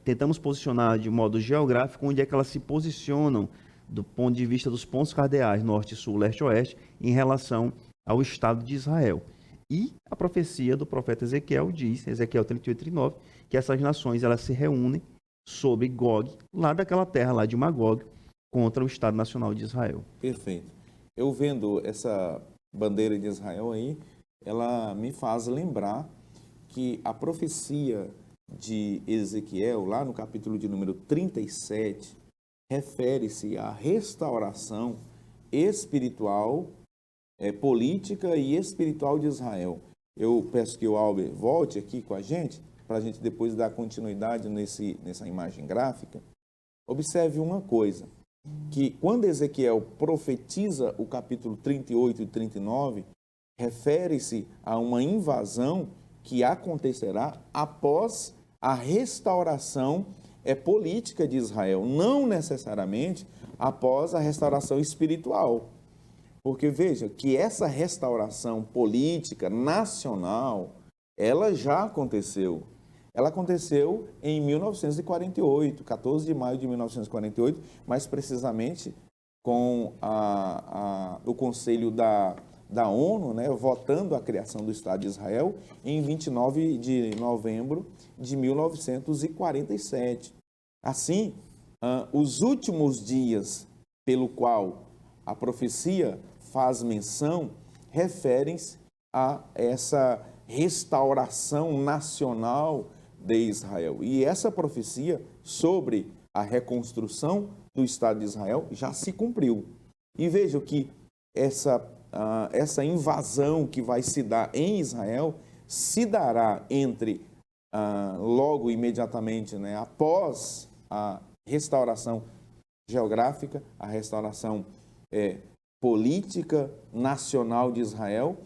B: tentamos posicionar de modo geográfico onde é que elas se posicionam do ponto de vista dos pontos cardeais, norte, sul, leste, oeste, em relação ao Estado de Israel. E a profecia do profeta Ezequiel diz, Ezequiel 38, 39, que essas nações elas se reúnem sobre Gog, lá daquela terra, lá de Magog, contra o Estado Nacional de Israel.
A: Perfeito. Eu vendo essa bandeira de Israel aí, ela me faz lembrar que a profecia de Ezequiel, lá no capítulo de número 37, refere-se à restauração espiritual, política e espiritual de Israel. Eu peço que o Albert volte aqui com a gente, para a gente depois dar continuidade nessa imagem gráfica. Observe uma coisa, que quando Ezequiel profetiza o capítulo 38 e 39, refere-se a uma invasão que acontecerá após a restauração política de Israel, não necessariamente após a restauração espiritual. Porque veja que essa restauração política nacional, ela já aconteceu. Ela aconteceu em 1948, 14 de maio de 1948, mais precisamente com o Conselho da ONU, né, votando a criação do Estado de Israel em 29 de novembro de 1947. Assim, os últimos dias pelo qual a profecia faz menção referem-se a essa restauração nacional de Israel. E essa profecia sobre a reconstrução do Estado de Israel já se cumpriu. E vejam que essa invasão que vai se dar em Israel se dará logo imediatamente, né, após a restauração geográfica, a restauração política nacional de Israel,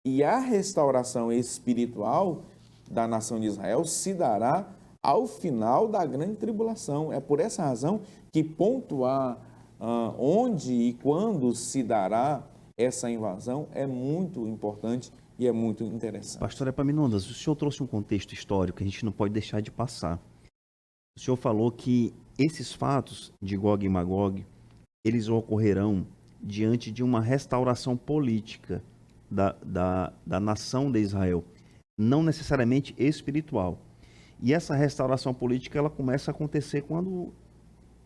A: e a restauração espiritual da nação de Israel se dará ao final da grande tribulação. É por essa razão que pontuar onde e quando se dará essa invasão é muito importante e é muito interessante.
B: Pastor Epaminondas, o senhor trouxe um contexto histórico que a gente não pode deixar de passar. O senhor falou que esses fatos de Gog e Magog, eles ocorrerão diante de uma restauração política da nação de Israel, não necessariamente espiritual. E essa restauração política ela começa a acontecer quando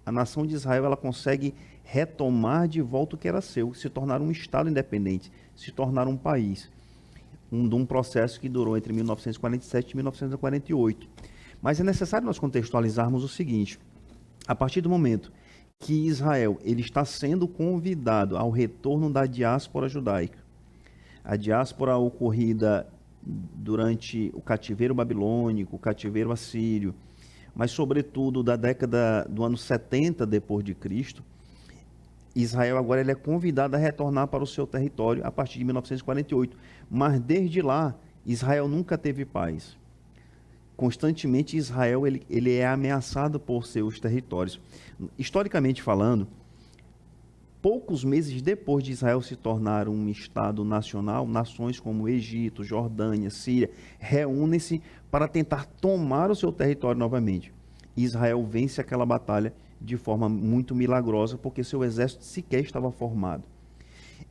B: a nação de Israel ela consegue retomar de volta o que era seu, se tornar um Estado independente, se tornar um país. De um processo que durou entre 1947 e 1948. Mas é necessário nós contextualizarmos o seguinte: a partir do momento que Israel ele está sendo convidado ao retorno da diáspora judaica, a diáspora ocorrida durante o cativeiro babilônico, o cativeiro assírio, mas sobretudo da década do ano 70 depois de Cristo, Israel agora ele é convidado a retornar para o seu território a partir de 1948, mas desde lá Israel nunca teve paz. Constantemente Israel ele é ameaçado por seus territórios. Historicamente falando, poucos meses depois de Israel se tornar um Estado nacional, nações como Egito, Jordânia, Síria, reúnem-se para tentar tomar o seu território novamente. Israel vence aquela batalha de forma muito milagrosa, porque seu exército sequer estava formado.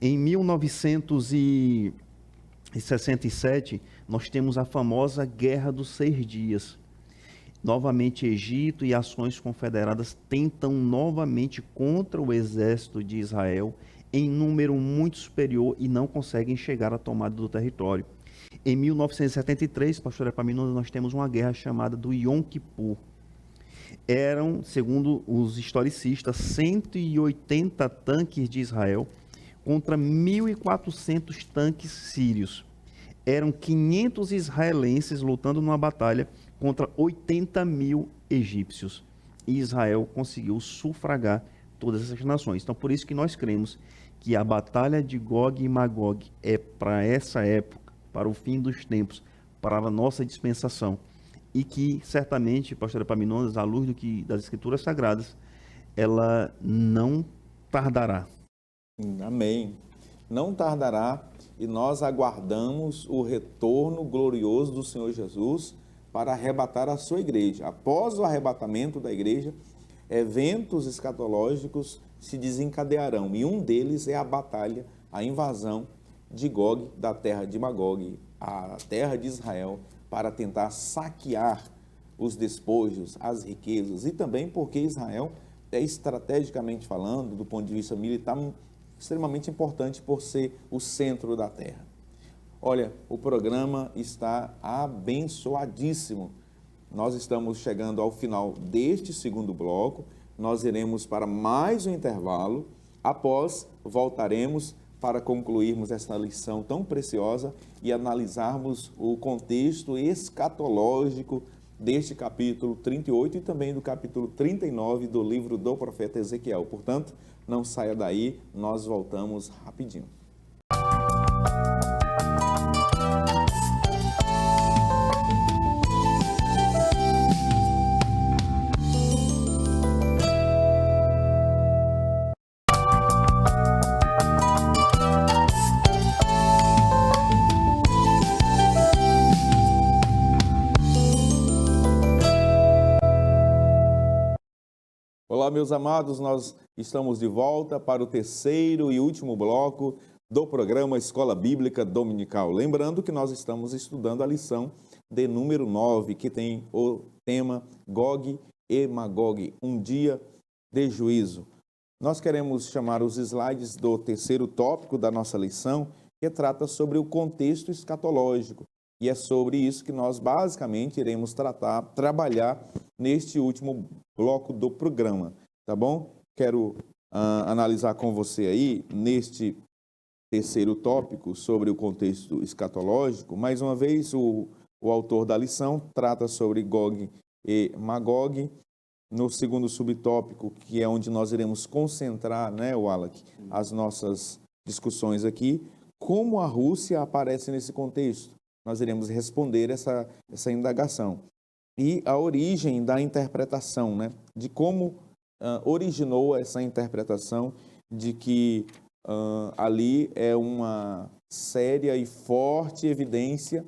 B: Em 1967, nós temos a famosa Guerra dos 6 Dias. Novamente, Egito e ações confederadas tentam novamente contra o exército de Israel em número muito superior e não conseguem chegar à tomada do território. Em 1973, pastor Epaminondas, nós temos uma guerra chamada do Yom Kippur. Eram, segundo os historicistas, 180 tanques de Israel contra 1.400 tanques sírios. Eram 500 israelenses lutando numa batalha contra 80 mil egípcios. E Israel conseguiu sufragar todas essas nações. Então, por isso que nós cremos que a batalha de Gog e Magog é para essa época, para o fim dos tempos, para a nossa dispensação. E que, certamente, pastor Epaminondas, à luz das Escrituras Sagradas, ela não tardará.
A: Amém. Não tardará, e nós aguardamos o retorno glorioso do Senhor Jesus para arrebatar a sua igreja. Após o arrebatamento da igreja, eventos escatológicos se desencadearão, e um deles é a batalha, a invasão de Gog, da terra de Magog, a terra de Israel, para tentar saquear os despojos, as riquezas, e também porque Israel é, estrategicamente falando, do ponto de vista militar, extremamente importante por ser o centro da terra. Olha, o programa está abençoadíssimo. Nós estamos chegando ao final deste segundo bloco. Nós iremos para mais um intervalo. Após, voltaremos para concluirmos essa lição tão preciosa e analisarmos o contexto escatológico deste capítulo 38 e também do capítulo 39 do livro do profeta Ezequiel. Portanto, não saia daí, nós voltamos rapidinho. Olá, meus amados, nós estamos de volta para o terceiro e último bloco do programa Escola Bíblica Dominical. Lembrando que nós estamos estudando a lição de número 9, que tem o tema Gog e Magog, um dia de juízo. Nós queremos chamar os slides do terceiro tópico da nossa lição, que trata sobre o contexto escatológico. E é sobre isso que nós basicamente iremos trabalhar neste último bloco do programa, tá bom? Quero analisar com você aí, neste terceiro tópico, sobre o contexto escatológico. Mais uma vez, o autor da lição trata sobre Gog e Magog. No segundo subtópico, que é onde nós iremos concentrar, né, Wallach, as nossas discussões aqui, como a Rússia aparece nesse contexto. Nós iremos responder essa indagação. E a origem da interpretação, né? De como originou essa interpretação de que ali é uma séria e forte evidência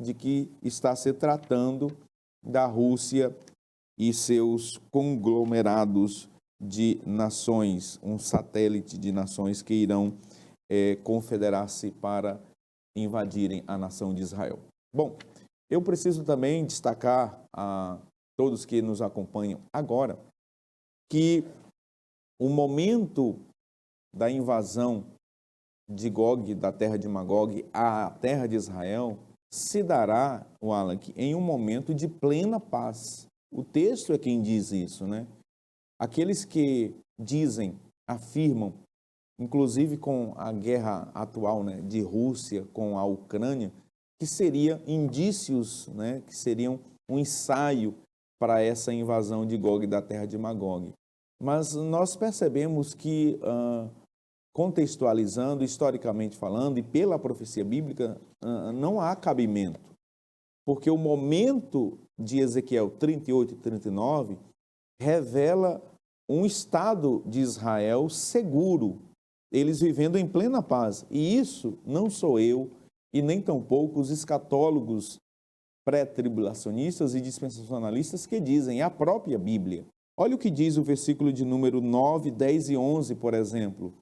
A: de que está se tratando da Rússia e seus conglomerados de nações, um satélite de nações que irão confederar-se para invadirem a nação de Israel. Bom, eu preciso também destacar a todos que nos acompanham agora que o momento da invasão de Gog, da terra de Magog, à terra de Israel, se dará, Wallach, em um momento de plena paz. O texto é quem diz isso, né? Aqueles que dizem, afirmam, inclusive com a guerra atual, né, de Rússia com a Ucrânia, que seriam indícios, né, que seriam um ensaio para essa invasão de Gog da terra de Magog. Mas nós percebemos que, contextualizando, historicamente falando, e pela profecia bíblica, não há cabimento. Porque o momento de Ezequiel 38 e 39 revela um estado de Israel seguro, eles vivendo em plena paz. E isso não sou eu, e nem tampouco os escatólogos pré-tribulacionistas e dispensacionalistas que dizem, é a própria Bíblia. Olha o que diz o versículo de número 9, 10 e 11, por exemplo.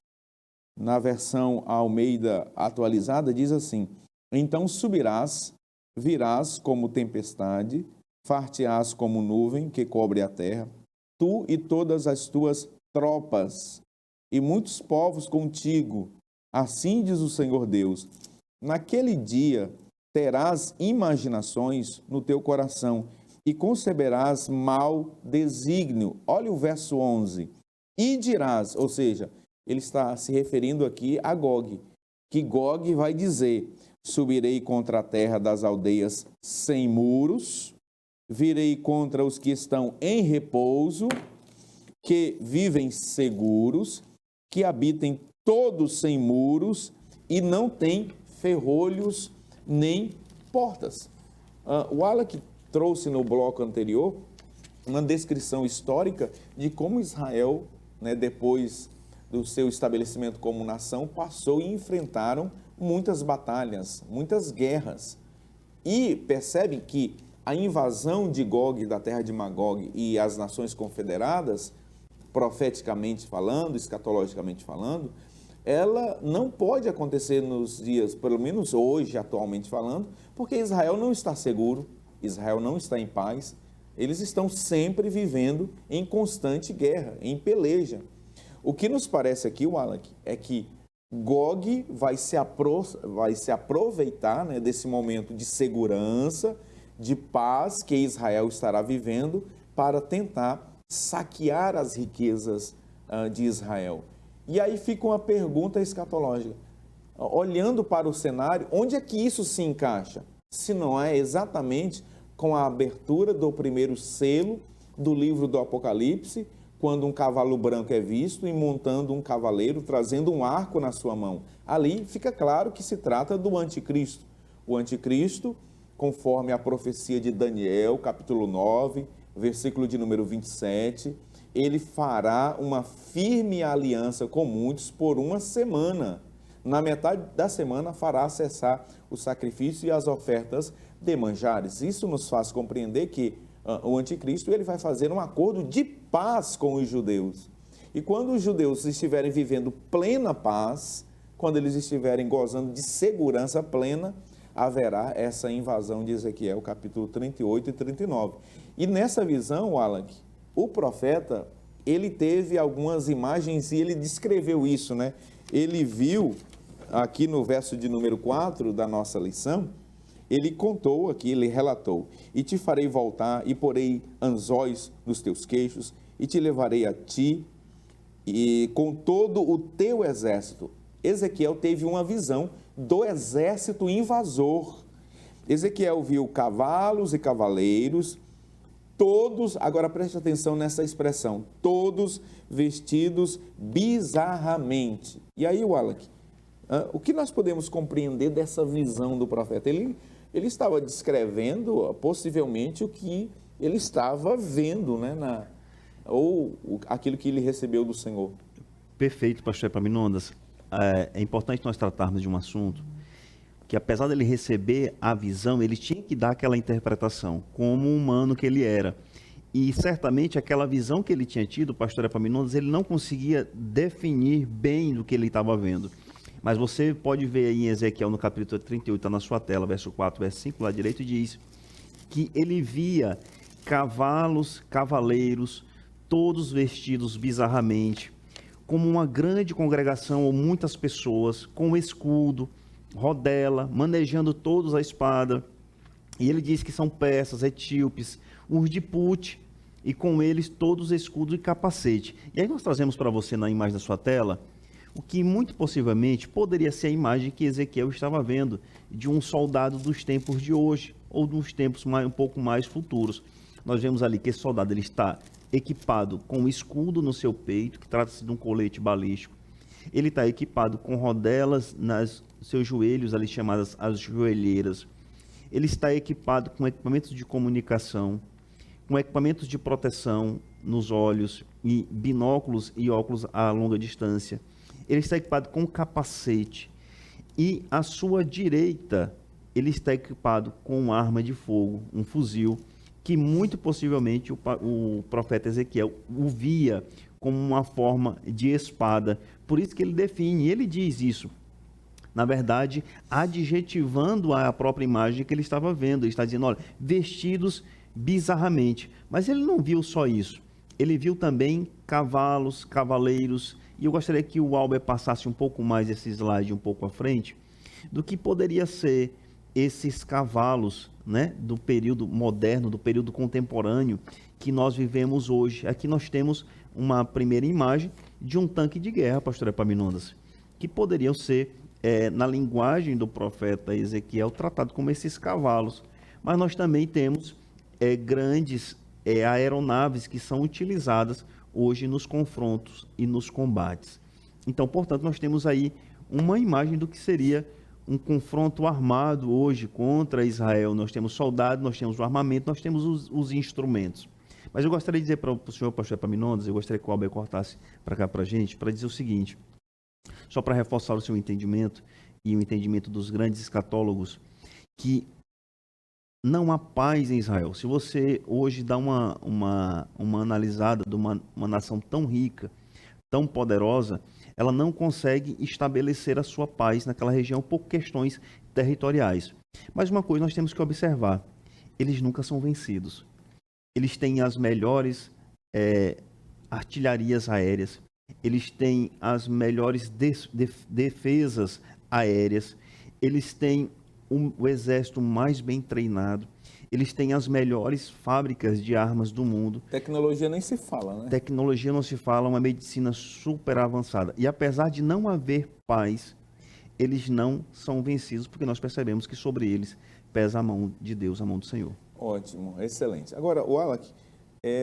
A: Na versão Almeida atualizada, diz assim: então subirás, virás como tempestade, far-te-ás como nuvem que cobre a terra, tu e todas as tuas tropas, e muitos povos contigo. Assim diz o Senhor Deus: naquele dia terás imaginações no teu coração e conceberás mau desígnio. Olha o verso 11. E dirás, ou seja, ele está se referindo aqui a Gog, que Gog vai dizer: subirei contra a terra das aldeias sem muros, virei contra os que estão em repouso, que vivem seguros, que habitem todos sem muros e não têm ferrolhos nem portas. O Alec trouxe no bloco anterior uma descrição histórica de como Israel, depois do seu estabelecimento como nação, passou e enfrentaram muitas batalhas, muitas guerras. E percebe que a invasão de Gog, da terra de Magog, e as nações confederadas, profeticamente falando, escatologicamente falando, ela não pode acontecer nos dias, pelo menos hoje, atualmente falando, porque Israel não está seguro, Israel não está em paz, eles estão sempre vivendo em constante guerra, em peleja. O que nos parece aqui, Wallach, é que Gog vai se aproveitar, desse momento de segurança, de paz que Israel estará vivendo, para tentar saquear as riquezas de Israel. E aí fica uma pergunta escatológica. Olhando para o cenário, onde é que isso se encaixa? Se não é exatamente com a abertura do primeiro selo do livro do Apocalipse, quando um cavalo branco é visto e montando um cavaleiro, trazendo um arco na sua mão. Ali fica claro que se trata do anticristo. O anticristo, conforme a profecia de Daniel, capítulo 9, versículo de número 27, ele fará uma firme aliança com muitos por uma semana. Na metade da semana fará cessar o sacrifício e as ofertas de manjares. Isso nos faz compreender que o anticristo ele vai fazer um acordo de paz com os judeus. E quando os judeus estiverem vivendo plena paz, quando eles estiverem gozando de segurança plena, haverá essa invasão de Ezequiel, capítulo 38 e 39. E nessa visão, Alan, o profeta, ele teve algumas imagens e ele descreveu isso, Ele viu, aqui no verso de número 4 da nossa lição, ele contou aqui, ele relatou: e te farei voltar, e porei anzóis nos teus queixos, e te levarei a ti, e com todo o teu exército. Ezequiel teve uma visão do exército invasor. Ezequiel viu cavalos e cavaleiros, todos, agora preste atenção nessa expressão, todos vestidos bizarramente. E aí, Wallach, o que nós podemos compreender dessa visão do profeta? Ele estava descrevendo possivelmente o que ele estava vendo, ou aquilo que ele recebeu do Senhor.
B: Perfeito, pastor Epaminondas. É importante nós tratarmos de um assunto que, apesar dele receber a visão, ele tinha que dar aquela interpretação, como humano que ele era. E certamente aquela visão que ele tinha tido, pastor Epaminondas, ele não conseguia definir bem do que ele estava vendo. Mas você pode ver aí em Ezequiel, no capítulo 38, está na sua tela, verso 4, verso 5, lá direito, diz que ele via cavalos, cavaleiros, todos vestidos bizarramente, como uma grande congregação ou muitas pessoas, com escudo, rodela, manejando todos a espada. E ele diz que são persas, etíopes, os de Put, e com eles todos escudo e capacete. E aí nós trazemos para você na imagem da sua tela o que muito possivelmente poderia ser a imagem que Ezequiel estava vendo de um soldado dos tempos de hoje, ou dos tempos um pouco mais futuros. Nós vemos ali que esse soldado ele está equipado com um escudo no seu peito, que trata-se de um colete balístico. Ele está equipado com rodelas nos seus joelhos, ali chamadas as joelheiras. Ele está equipado com equipamentos de comunicação, com equipamentos de proteção nos olhos, e binóculos e óculos a longa distância. Ele está equipado com um capacete, e à sua direita ele está equipado com uma arma de fogo, um fuzil, que muito possivelmente o profeta Ezequiel o via como uma forma de espada. Por isso que ele define, ele diz isso, na verdade, adjetivando a própria imagem que ele estava vendo. Ele está dizendo, olha, vestidos bizarramente. Mas ele não viu só isso. Ele viu também cavalos, cavaleiros, e eu gostaria que o Albert passasse um pouco mais esse slide um pouco à frente, do que poderia ser esses cavalos, né, do período moderno, do período contemporâneo que nós vivemos hoje. Aqui nós temos uma primeira imagem de um tanque de guerra, pastor Epaminondas, que poderiam ser, na linguagem do profeta Ezequiel, tratado como esses cavalos. Mas nós também temos grandes aeronaves que são utilizadas hoje nos confrontos e nos combates. Então, portanto, nós temos aí uma imagem do que seria um confronto armado hoje contra Israel. Nós temos soldados, nós temos o armamento, nós temos os instrumentos. Mas eu gostaria de dizer para o senhor, pastor Epaminondas, eu gostaria que o Albert cortasse para cá para a gente, para dizer o seguinte, só para reforçar o seu entendimento e o entendimento dos grandes escatólogos, que não há paz em Israel. Se você hoje dá uma analisada de uma nação tão rica, tão poderosa, ela não consegue estabelecer a sua paz naquela região por questões territoriais. Mas uma coisa nós temos que observar, eles nunca são vencidos. Eles têm as melhores artilharias aéreas, eles têm as melhores defesas aéreas, eles têm o exército mais bem treinado, eles têm as melhores fábricas de armas do mundo.
A: Tecnologia nem se fala, né?
B: Tecnologia não se fala, uma medicina super avançada. E apesar de não haver paz, eles não são vencidos, porque nós percebemos que sobre eles pesa a mão de Deus, a mão do Senhor.
A: Ótimo, excelente. Agora, Wallach,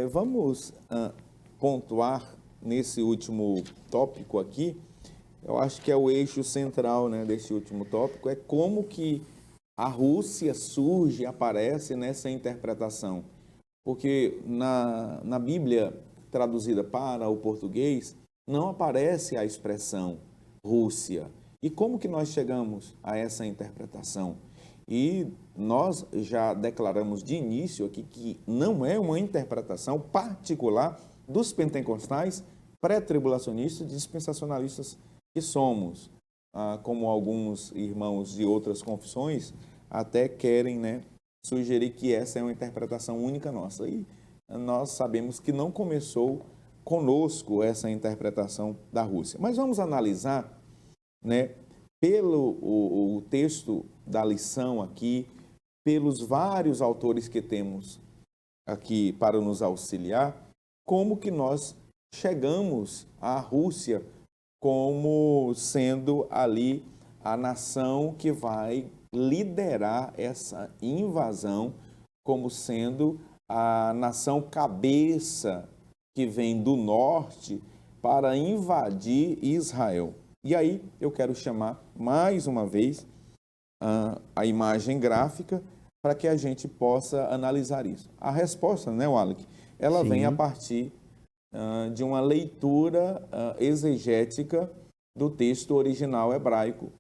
A: vamos pontuar nesse último tópico aqui, eu acho que é o eixo central, né, desse último tópico, é como que a Rússia surge, aparece nessa interpretação. Porque na Bíblia traduzida para o português, não aparece a expressão Rússia. E como que nós chegamos a essa interpretação? E nós já declaramos de início aqui que não é uma interpretação particular dos pentecostais, pré-tribulacionistas e dispensacionalistas que somos. Como alguns irmãos de outras confissões até querem, né, sugerir que essa é uma interpretação única nossa. E nós sabemos que não começou conosco essa interpretação da Rússia. Mas vamos analisar, né, pelo o texto da lição aqui, pelos vários autores que temos aqui para nos auxiliar, como que nós chegamos à Rússia como sendo ali a nação que vai liderar essa invasão, como sendo a nação cabeça que vem do norte para invadir Israel. E aí eu quero chamar mais uma vez a imagem gráfica para que a gente possa analisar isso. A resposta, né, Wallach, ela vem a partir de uma leitura exegética do texto original hebraico,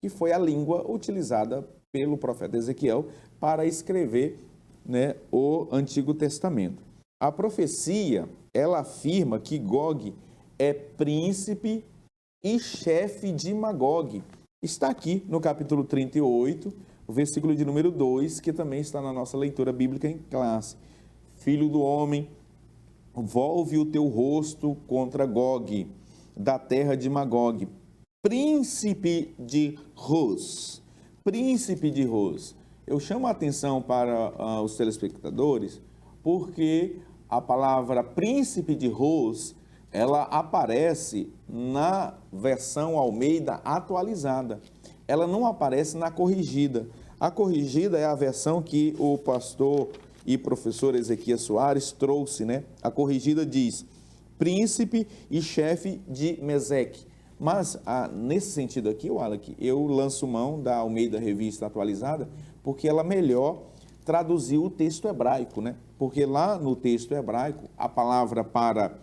A: que foi a língua utilizada pelo profeta Ezequiel para escrever, né, o Antigo Testamento. A profecia, ela afirma que Gog é príncipe e chefe de Magog. Está aqui no capítulo 38, o versículo de número 2, que também está na nossa leitura bíblica em classe. Filho do homem, volve o teu rosto contra Gog, da terra de Magog, príncipe de Ros. Príncipe de Ros. Eu chamo a atenção para os telespectadores, porque a palavra príncipe de Ros, ela aparece na versão Almeida atualizada. Ela não aparece na corrigida. A corrigida é a versão que o pastor e professor Ezequias Soares trouxe, né? A corrigida diz, príncipe e chefe de Meseque. Mas, nesse sentido aqui, Wallach, eu lanço mão da Almeida Revista Atualizada, porque ela melhor traduziu o texto hebraico, né? Porque lá no texto hebraico, a palavra para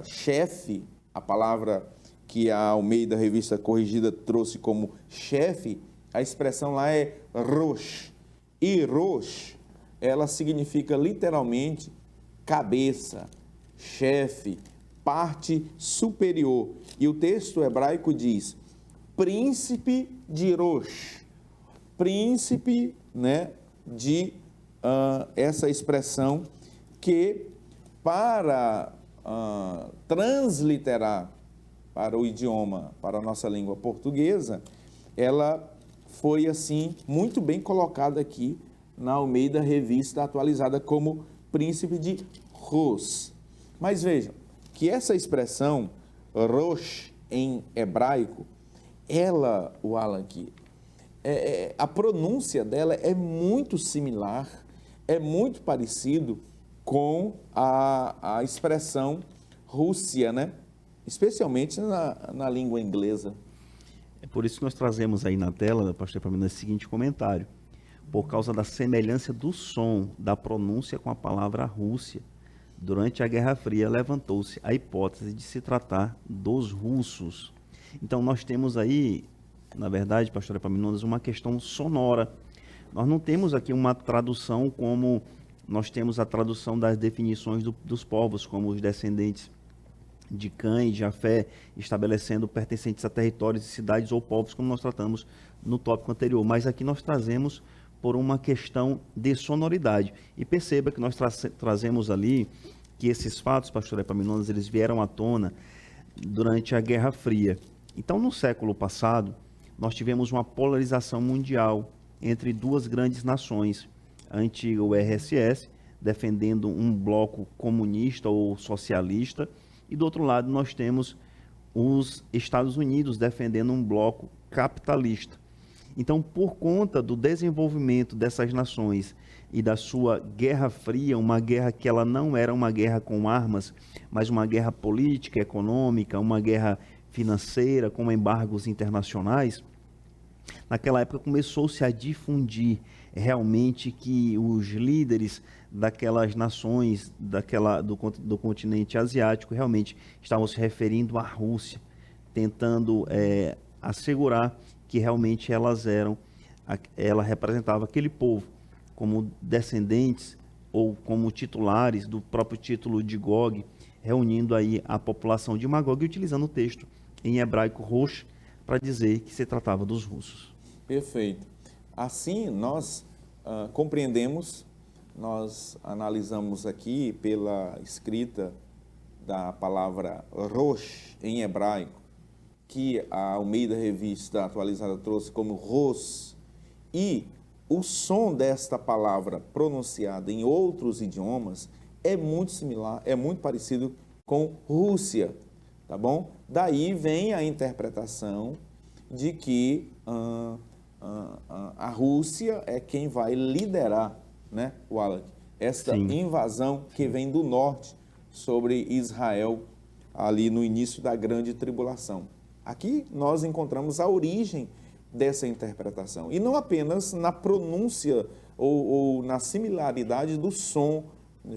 A: chefe, a palavra que a Almeida Revista Corrigida trouxe como chefe, a expressão lá é Rosh. E Rosh, ela significa literalmente cabeça, chefe, parte superior. E o texto hebraico diz, príncipe de Rosh. Príncipe, né, de essa expressão que para transliterar para o idioma, para a nossa língua portuguesa, ela foi assim muito bem colocado aqui na Almeida Revista Atualizada como príncipe de Rosh. Mas vejam que essa expressão Rosh em hebraico, ela, o Alan aqui, a pronúncia dela é muito similar, é muito parecido com a expressão Rússia, né? Especialmente na língua inglesa.
B: É por isso que nós trazemos aí na tela, pastor Epaminondas, esse seguinte comentário. Por causa da semelhança do som da pronúncia com a palavra Rússia, durante a Guerra Fria levantou-se a hipótese de se tratar dos russos. Então nós temos aí, na verdade, pastor Epaminondas, uma questão sonora. Nós não temos aqui uma tradução como nós temos a tradução das definições dos povos, como os descendentes de Cã e Jafé, estabelecendo pertencentes a territórios e cidades ou povos, como nós tratamos no tópico anterior. Mas aqui nós trazemos por uma questão de sonoridade. E perceba que nós trazemos ali que esses fatos, pastor Epaminondas, eles vieram à tona durante a Guerra Fria. Então, no século passado, nós tivemos uma polarização mundial entre duas grandes nações, a antiga URSS, defendendo um bloco comunista ou socialista, e do outro lado nós temos os Estados Unidos defendendo um bloco capitalista. Então, por conta do desenvolvimento dessas nações e da sua Guerra Fria, uma guerra que ela não era uma guerra com armas, mas uma guerra política, econômica, uma guerra financeira, com embargos internacionais, naquela época começou-se a difundir realmente que os líderes daquelas nações do continente asiático realmente estavam se referindo à Rússia, tentando assegurar que realmente ela representava aquele povo como descendentes ou como titulares do próprio título de Gog, reunindo aí a população de Magog e utilizando o texto em hebraico Rosh para dizer que se tratava dos russos.
A: Perfeito. Assim, nós compreendemos, nós analisamos aqui pela escrita da palavra Rosh em hebraico, que a Almeida Revista Atualizada trouxe como Ros, e o som desta palavra pronunciada em outros idiomas é muito similar, é muito parecido com Rússia, tá bom? Daí vem a interpretação de que a Rússia é quem vai liderar, né, Wallach, esta
B: Sim.
A: invasão que vem do norte sobre Israel ali no início da grande tribulação. Aqui nós encontramos a origem dessa interpretação, e não apenas na pronúncia ou na similaridade do som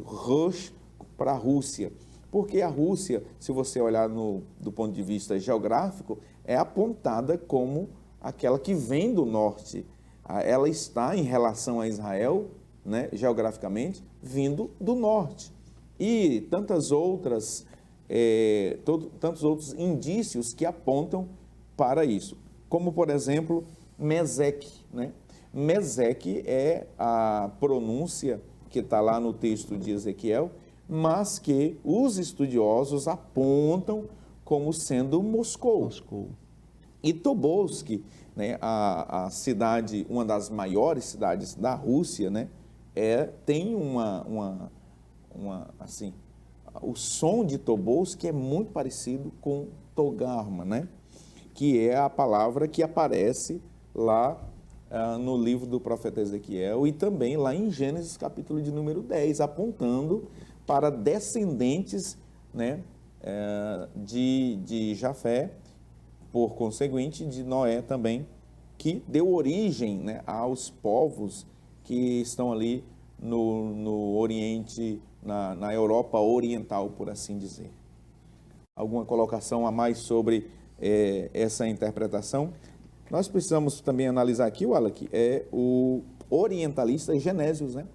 A: Rush para a Rússia, porque a Rússia, se você olhar do ponto de vista geográfico, é apontada como aquela que vem do norte. Ela está em relação a Israel, né, geograficamente, vindo do norte. E tantos outros indícios que apontam para isso. Como, por exemplo, Meseque, né? Meseque é a pronúncia que está lá no texto de Ezequiel, mas que os estudiosos apontam como sendo Moscou. E Tobolsk, né, a cidade, uma das maiores cidades da Rússia, né, tem assim, o som de Tobolsk é muito parecido com Togarma, né, que é a palavra que aparece lá no livro do profeta Ezequiel e também lá em Gênesis capítulo de número 10, apontando para descendentes, né, de Jafé, por conseguinte, de Noé também, que deu origem, né, aos povos que estão ali no Oriente, na Europa Oriental, por assim dizer. Alguma colocação a mais sobre essa interpretação? Nós precisamos também analisar aqui, Wallach, o orientalista Genésio, né?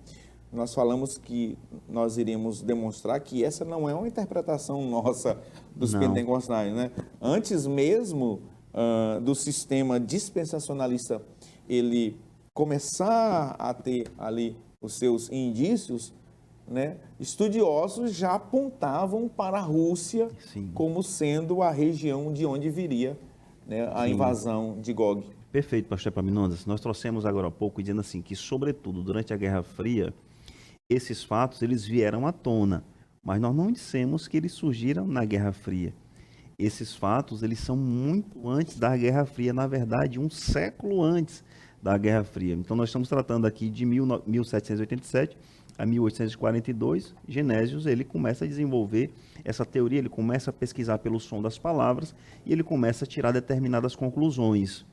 A: Nós falamos que nós iríamos demonstrar que essa não é uma interpretação nossa dos pentecostais, né? Antes mesmo do sistema dispensacionalista ele começar a ter ali os seus indícios, né? Estudiosos já apontavam para a Rússia como sendo a região de onde viria, né, a invasão de Gog.
B: Perfeito, pastor Epaminondas. Nós trouxemos agora há pouco dizendo assim que, sobretudo, durante a Guerra Fria, esses fatos eles vieram à tona, mas nós não dissemos que eles surgiram na Guerra Fria. Esses fatos eles são muito antes da Guerra Fria, na verdade, um século antes da Guerra Fria. Então, nós estamos tratando aqui de 1787 a 1842. Genésio ele começa a desenvolver essa teoria, ele começa a pesquisar pelo som das palavras e ele começa a tirar determinadas conclusões.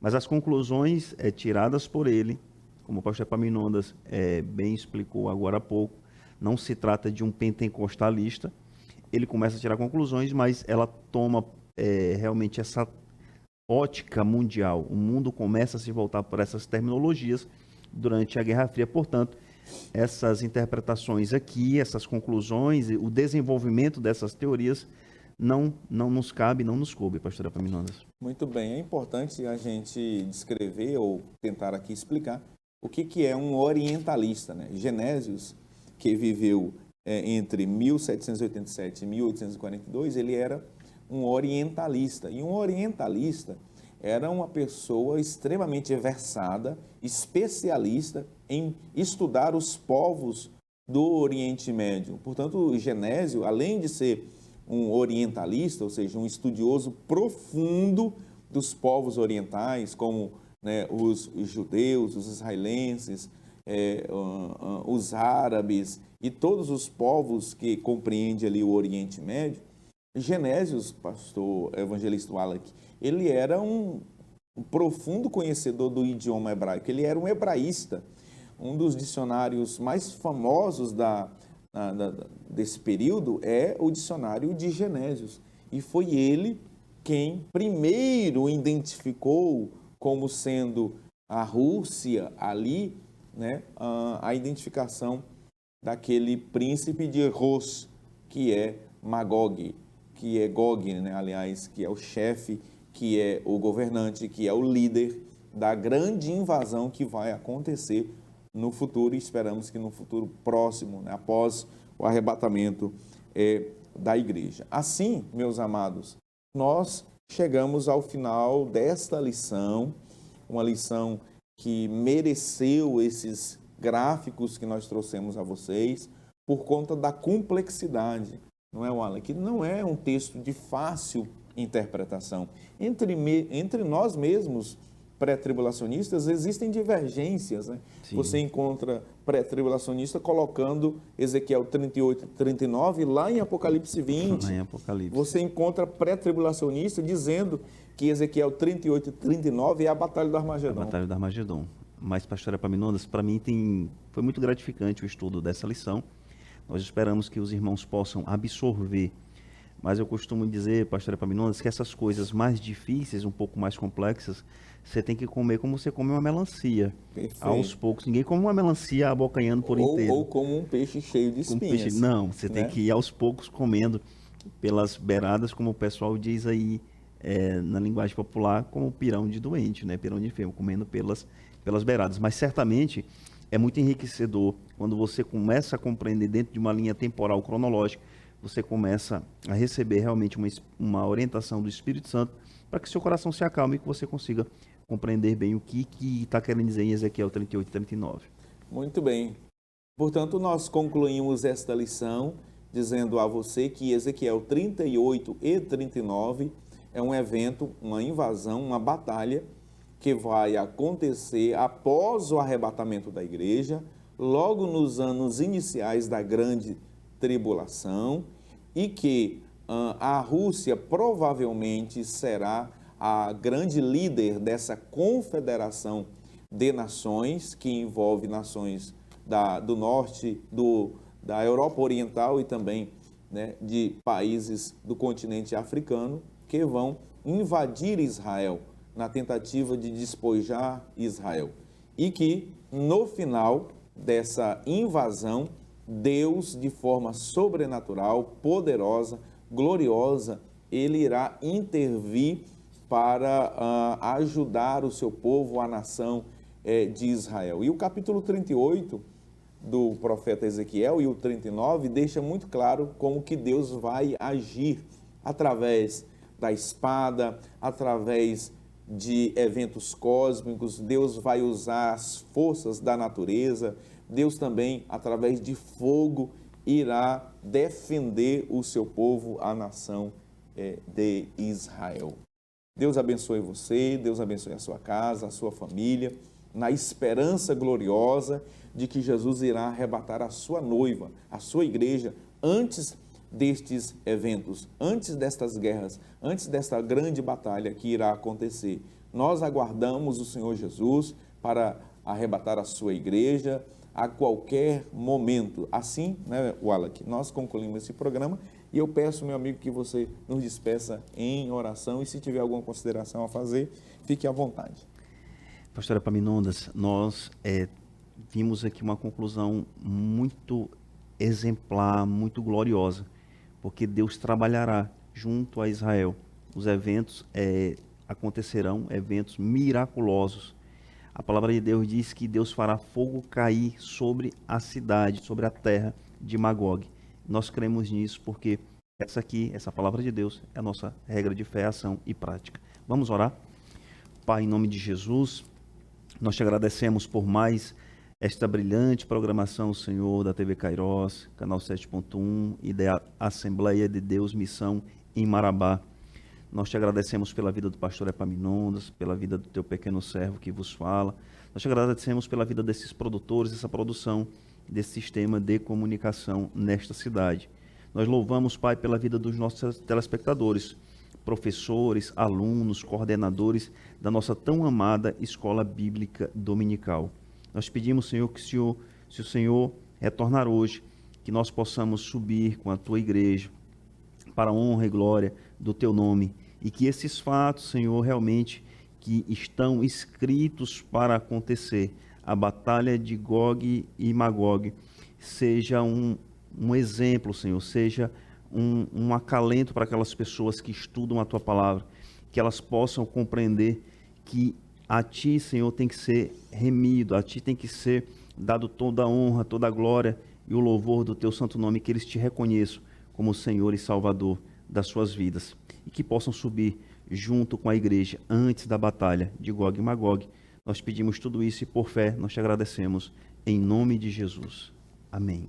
B: Mas as conclusões tiradas por ele, como o pastor Epaminondas bem explicou agora há pouco, não se trata de um pentecostalista. Ele começa a tirar conclusões, mas ela toma realmente essa ótica mundial. O mundo começa a se voltar por essas terminologias durante a Guerra Fria. Portanto, essas interpretações aqui, essas conclusões, o desenvolvimento dessas teorias não nos cabe, não nos coube, pastor Epaminondas.
A: Muito bem, é importante a gente descrever ou tentar aqui explicar o que é um orientalista, né? Genésio, que viveu entre 1787 e 1842, ele era um orientalista. E um orientalista era uma pessoa extremamente versada, especialista em estudar os povos do Oriente Médio. Portanto, Genésio, além de ser um orientalista, ou seja, um estudioso profundo dos povos orientais, como os judeus, os israelenses, os árabes e todos os povos que compreendem ali o Oriente Médio. Genésio, pastor evangelista Wallach, ele era um profundo conhecedor do idioma hebraico, ele era um hebraísta. Um dos dicionários mais famosos desse período é o dicionário de Genésio. E foi ele quem primeiro identificou como sendo a Rússia ali, a identificação daquele príncipe de Ros, que é Magog, que é Gog, aliás, que é o chefe, que é o governante, que é o líder da grande invasão que vai acontecer no futuro, e esperamos que no futuro próximo, após o arrebatamento da igreja. Assim, meus amados, nós chegamos ao final desta lição, uma lição que mereceu esses gráficos que nós trouxemos a vocês, por conta da complexidade, não é, Wallach? Que não é um texto de fácil interpretação. Entre nós mesmos, pré-tribulacionistas, existem divergências, né? Você encontra pré-tribulacionista colocando Ezequiel 38 e 39 lá em Apocalipse 20.
B: Lá em Apocalipse.
A: Você encontra pré-tribulacionista dizendo que Ezequiel 38 e 39 é a Batalha do Armagedon.
B: A Batalha do Armagedon. Mas, pastor Epaminondas, para mim foi muito gratificante o estudo dessa lição. Nós esperamos que os irmãos possam absorver. Mas eu costumo dizer, pastor Epaminondas, que essas coisas mais difíceis, um pouco mais complexas, você tem que comer como você come uma melancia.
A: Perfeito.
B: Aos poucos. Ninguém come uma melancia abocanhando por inteiro.
A: Ou como um peixe cheio de espinhas.
B: Não, você tem que ir aos poucos comendo pelas beiradas, como o pessoal diz aí na linguagem popular, como pirão de doente, pirão de enfermo, comendo pelas beiradas. Mas certamente é muito enriquecedor quando você começa a compreender dentro de uma linha temporal cronológica, você começa a receber realmente uma orientação do Espírito Santo para que seu coração se acalme e que você consiga compreender bem o que está querendo dizer em Ezequiel 38 e 39.
A: Muito bem. Portanto, nós concluímos esta lição dizendo a você que Ezequiel 38 e 39 é um evento, uma invasão, uma batalha que vai acontecer após o arrebatamento da igreja, logo nos anos iniciais da grande tribulação, e que a Rússia provavelmente será a grande líder dessa confederação de nações, que envolve nações do norte, da Europa Oriental e também de países do continente africano, que vão invadir Israel na tentativa de despojar Israel. E que, no final dessa invasão, Deus, de forma sobrenatural, poderosa, gloriosa, ele irá intervir para ajudar o seu povo, a nação de Israel. E o capítulo 38 do profeta Ezequiel e o 39 deixa muito claro como que Deus vai agir através da espada, através de eventos cósmicos, Deus vai usar as forças da natureza, Deus também, através de fogo, irá defender o seu povo, a nação de Israel. Deus abençoe você, Deus abençoe a sua casa, a sua família, na esperança gloriosa de que Jesus irá arrebatar a sua noiva, a sua igreja, antes destes eventos, antes destas guerras, antes desta grande batalha que irá acontecer. Nós aguardamos o Senhor Jesus para arrebatar a sua igreja a qualquer momento. Assim, né, Wallach, nós concluímos esse programa e eu peço, meu amigo, que você nos despeça em oração e se tiver alguma consideração a fazer, fique à vontade.
B: Pastora Epaminondas, nós vimos aqui uma conclusão muito exemplar, muito gloriosa, porque Deus trabalhará junto a Israel. Os eventos acontecerão, eventos miraculosos. A palavra de Deus diz que Deus fará fogo cair sobre a cidade, sobre a terra de Magog. Nós cremos nisso porque essa palavra de Deus é a nossa regra de fé, ação e prática. Vamos orar? Pai, em nome de Jesus, nós te agradecemos por mais esta brilhante programação, Senhor, da TV Kairos, canal 7.1 e da Assembleia de Deus Missão em Marabá. Nós te agradecemos pela vida do pastor Epaminondas, pela vida do teu pequeno servo que vos fala. Nós te agradecemos pela vida desses produtores, essa produção desse sistema de comunicação nesta cidade. Nós louvamos, Pai, pela vida dos nossos telespectadores, professores, alunos, coordenadores da nossa tão amada Escola Bíblica Dominical. Nós pedimos, Senhor, que se o Senhor retornar hoje, que nós possamos subir com a tua igreja para a honra e glória do teu nome, e que esses fatos, Senhor, realmente que estão escritos para acontecer, a batalha de Gog e Magog, seja um exemplo, Senhor, seja um acalento para aquelas pessoas que estudam a tua palavra, que elas possam compreender que a ti, Senhor, tem que ser remido, a ti tem que ser dado toda a honra, toda a glória e o louvor do teu santo nome, que eles te reconheçam como Senhor e Salvador das suas vidas, e que possam subir junto com a igreja antes da batalha de Gog e Magog. Nós pedimos tudo isso e por fé nós te agradecemos em nome de Jesus. Amém.